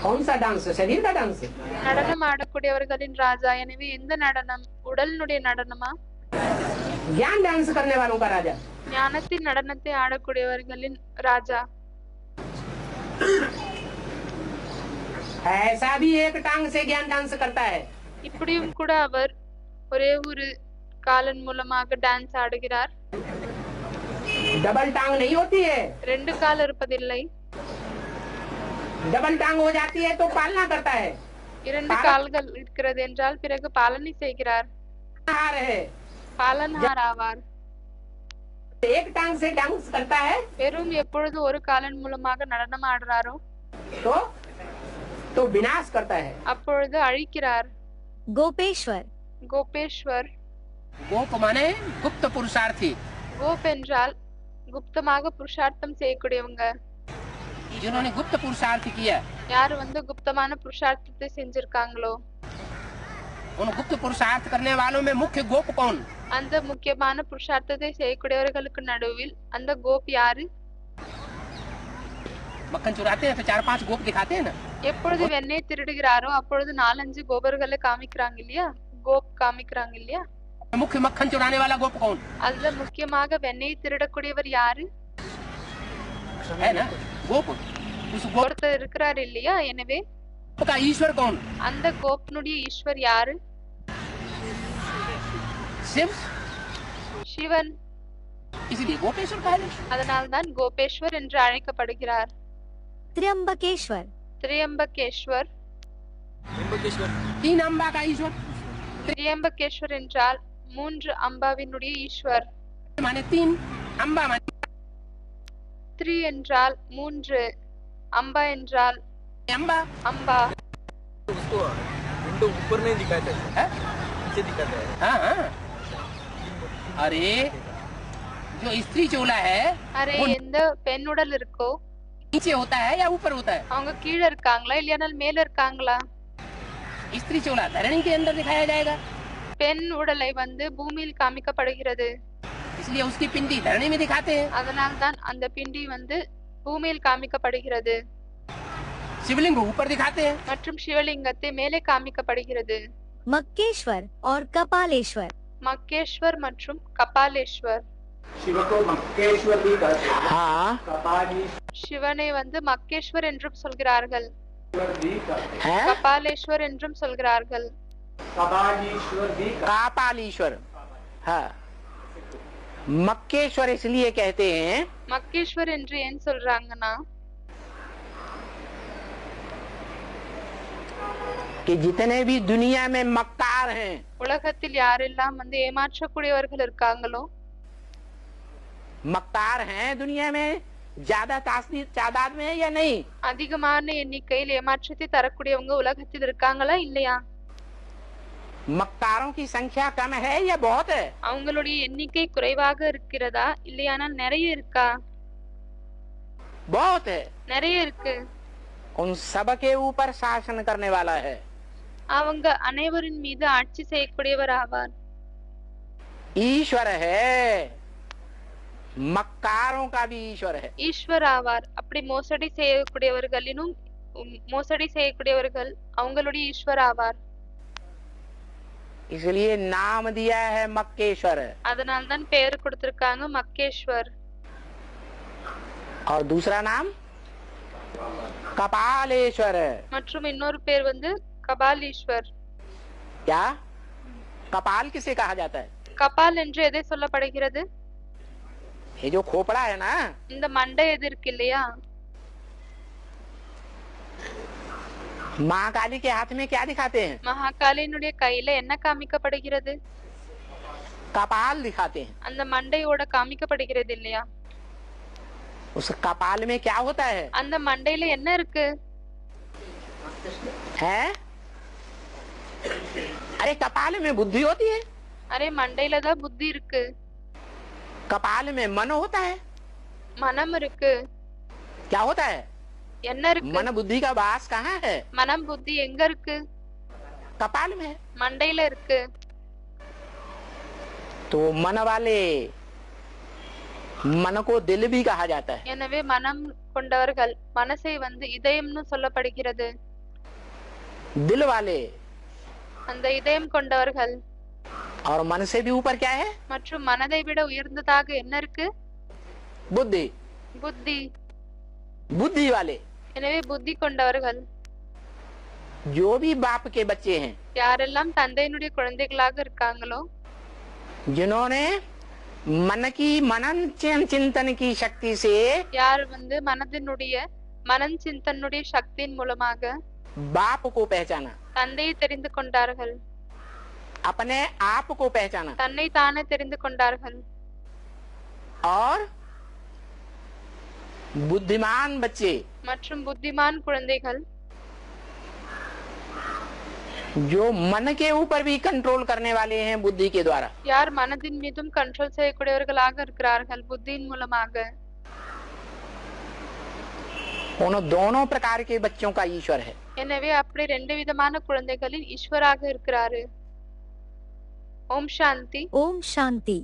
कौन सा डांस? शरीर का डांस। நடனம் ஆடக்கூடியவர்களின் ராஜா. எனவே எந்த நடனம்? உடலினுடைய நடனமா? ज्ञान डांस करने वालों का राजा। ஞானத்தின் நடனத்தை ஆடக்கூடியவர்களின் ராஜா. ऐसा भी एक टांग से ज्ञान डांस करता है। இப்படியும் கூட அவர் ஒரே ஒரு காலன் மூலமாக டான்ஸ் ஆடுகிறார். डबल टांग नहीं होती है। ரெண்டு கால் இருப்பதில்லை. डबल टांग हो जाती है तो पालना करता है। இரண்டு கால்கள் இருக்கிறது என்றால் பிறகு பாலனை செய்கிறார். हार है। பாலன்ஹார் ஆவார். एक टांग से डांस करता है வெறும் எப்பொழுது ஒரு காலன் மூலமாக நடனம் ஆடுறாரோ तो विनाश करता है। அப்பொழுது அழிக்கிறார். गोपेश्वर கோபேஸ்வர். गोप माने गुप्त पुरुषार्थी, கோப் என்றால் குப்தமாக புருஷார்த்தம் செய்யக்கூடியவங்க. जिन्होंने गुप्त पुरुषार्थ किया, யாரு வந்து குப்தமான புருஷார்த்தத்தை செஞ்சிருக்காங்களோ उन गुप्त पुरुषार्थ करने वालों में मुख्य गोप कौन? அந்த முக்கியமான புருஷார்த்தத்தை செய்யக்கூடியவர்களுக்கு நடுவில் அந்த கோப் யாரு? मक्खन चुराते हैं तो 4-5 गोप दिखाते हैं ना। எப்பொழுது வெண்ணெய் திருடுகிறாரோ அப்பொழுது 4-5 கோபர்களை காமிக்கிறாங்க இல்லையா? கோப் காமிக்கிறாங்க இல்லையா? मुख्य मक्खन चुराने वाला गोप कौन அதுல முக்கியமாக வெண்ணெய் திருடக்கூடியவர் யாரு? है ना? गोप। उस गोप ஒருத்தர் இருக்கிறார் இல்லையா? எனவே का ईश्वर कौन? அந்த கோப்னுடைய ஈஸ்வர் யாரு? शिव। சிவன். इसलिए गोपेश्वर कहा जाता है। அதனால்தான் கோபேஸ்வர் என்று அழைக்கப்படுகிறார். त्र्यंबकेश्वर திரியம்பகேஸ்வர். तीन अम्बा का ईश्वर திரியம்பகேஸ்வர் என்றால் 3 அம்பாவினுடைய ஈஸ்வர். माने 3 अम्बा माने 3 என்றால் 3, அம்பா என்றாल अम्बा। அம்பா. उसको विंडो ऊपर नहीं दिखाता है, नीचे दिखाता है। हाँ। अरे जो स्त्री चोला है அரே எந்த பெண் உடல் இருக்கோ नीचे होता है या ऊपर होता है? அவங்க கீழ இருக்காங்களா இல்லையானால் மேல இருக்காங்களா? स्त्री चोला धरणी के अंदर दिखाया जाएगा, பெண் உடலை வந்து பூமியில் காமிக்கப்படுகிறது. इसलिए उसकी पिंडी धरणी में दिखाते हैं। அதனால்தான் அந்த பிண்டி வந்து பூமியில் காமிக்கப்படுகிறது. शिवलिंग को ऊपर दिखाते हैं। மற்றும் சிவலிங்கத்தை மேலே காமிக்கப்படுகிறது. मक्केश्वर और कपालेश्वर மக்கேஸ்வர் மற்றும் கபாலேஸ்வர். शिव को मक्केश्वर भी कहते हैं। हाँ சிவனை வந்து மக்கேஸ்வர் என்றும் சொல்கிறார்கள், भी कहते हैं। है கபாலேஸ்வர் என்றும் சொல்கிறார்கள், कपालीश्वर भी कहते कापालीश्वर। हाँ, मक्केश्वर इसलिए कहते हैं மக்கேஸ்வர் என்று ஏன் சொல்றாங்கன்னா कि जितने भी दुनिया में मक्कार हैं, உலகத்தில் யாரெல்லாம் வந்து ஏமாற்றக்கூடியவர்கள் இருக்காங்களோ, मक्कार हैं दुनिया में ज्यादा तादाद में या नहीं? அதிகமான எண்ணிக்கையில் ஏமாற்றத்தை தரக்கூடியவங்க உலகத்தில் இருக்காங்களா இல்லையா? मक्कारों की संख्या कम है या बहुत है? அவங்களுடைய எண்ணிக்கை குறைவாக இருக்கிறதா இல்லையானா நிறைய இருக்கா? बहुत है। நிறைய இருக்கு। उन सब के ऊपर शासन करने वाला है। அவங்க அனைவரின் மீது ஆட்சி செய்யக்கூடியவர் ஆவார்। ईश्वर है, मक्कारों का भी ईश्वर है। ஈஸ்வர் ஆவார்। அப்படி மோசடி செய்யக்கூடியவர்களினும் மோசடி செய்யக்கூடியவர்கள் அவங்களுடைய ஈஸ்வர் ஆவார்। इसलिए नाम दिया है मक्केश्वर। அதனால்தான் பெயர் கொடுத்திருக்காங்க மக்கேஸ்வர்। और दूसरा नाम कपालेश्वर। மற்றும் இன்னொரு பேர் வந்து கபாலீஸ்வர்। क्या कपाल किसे कहा जाता है? கபால் என்று எதை சொல்லப்படுகிறது? ये जो खोपड़ा है ना, இந்த மண்டை எது இருக்கு இல்லையா? माँ काली के हाथ में क्या दिखाते हैं? மகாகாலியினுடைய கையில என்ன காமிக்கப்படுகிறது? कपाल दिखाते हैं। அந்த மண்டையோட காமிக்கப்படுகிறது இல்லையா? उस कपाल में क्या होता है? அந்த மண்டையில என்ன இருக்கு? है? अरे कपाल में बुद्धि होती है। அரே மண்டையில தான் புத்தி இருக்கு। कपाल में मन होता है। மனம் இருக்கு। क्या होता है? என்ன இருக்கு? मन बुद्धि का वास कहाँ है? மனம் புத்தி எங்க இருக்கு? कपाल में है। மண்டையில இருக்கு। तो मन वाले, मन को दिल भी कहा जाता है। எனவே மனம் கொண்டவர்கள் மனசை வந்து இதயம்னு சொல்லப்படுகிறது। दिल वाले அந்த இதயம் கொண்டவர்கள் और मन से भी ऊपर क्या है? மற்றும் மனதை விட உயர்ந்ததாக என்ன இருக்கு? बुद्धि। புத்தி। बुद्धि वाले எனவே புத்தி கொண்டவர்கள் जो भी बाप के बच्चे हैं, யாரெல்லாம் தந்தையினுடைய குழந்தைகளாக இருக்காங்களோ, जिन्होंने मन की मनन चिंतन की शक्ति से யார் வந்து மனதினுடைய மனன் சிந்தனுடைய சக்தியின் மூலமாக बाप को पहचाना, தந்தையை தெரிந்து கொண்டார்கள், अपने आप को पहचाना, தன்னை தானே தெரிந்து கொண்டார்கள், और बुद्धिमान बच्चे மற்றும் புத்திமான் குழந்தைகள் जो मन के ऊपर भी कंट्रोल करने वाले हैं बुद्धि के द्वारा, யார் மனதின் மீதும் கண்ட்ரோல் செய்யக்கூடியவர்களாக இருக்கிறார்கள் புத்தியின் மூலமாக, उन दोनों प्रकार के बच्चों का ईश्वर है। எனவே அப்படி ரெண்டு விதமான குழந்தைகளின் ஈஸ்வராக இருக்கிறாரு। ஓம் சாந்தி। ओम शांति।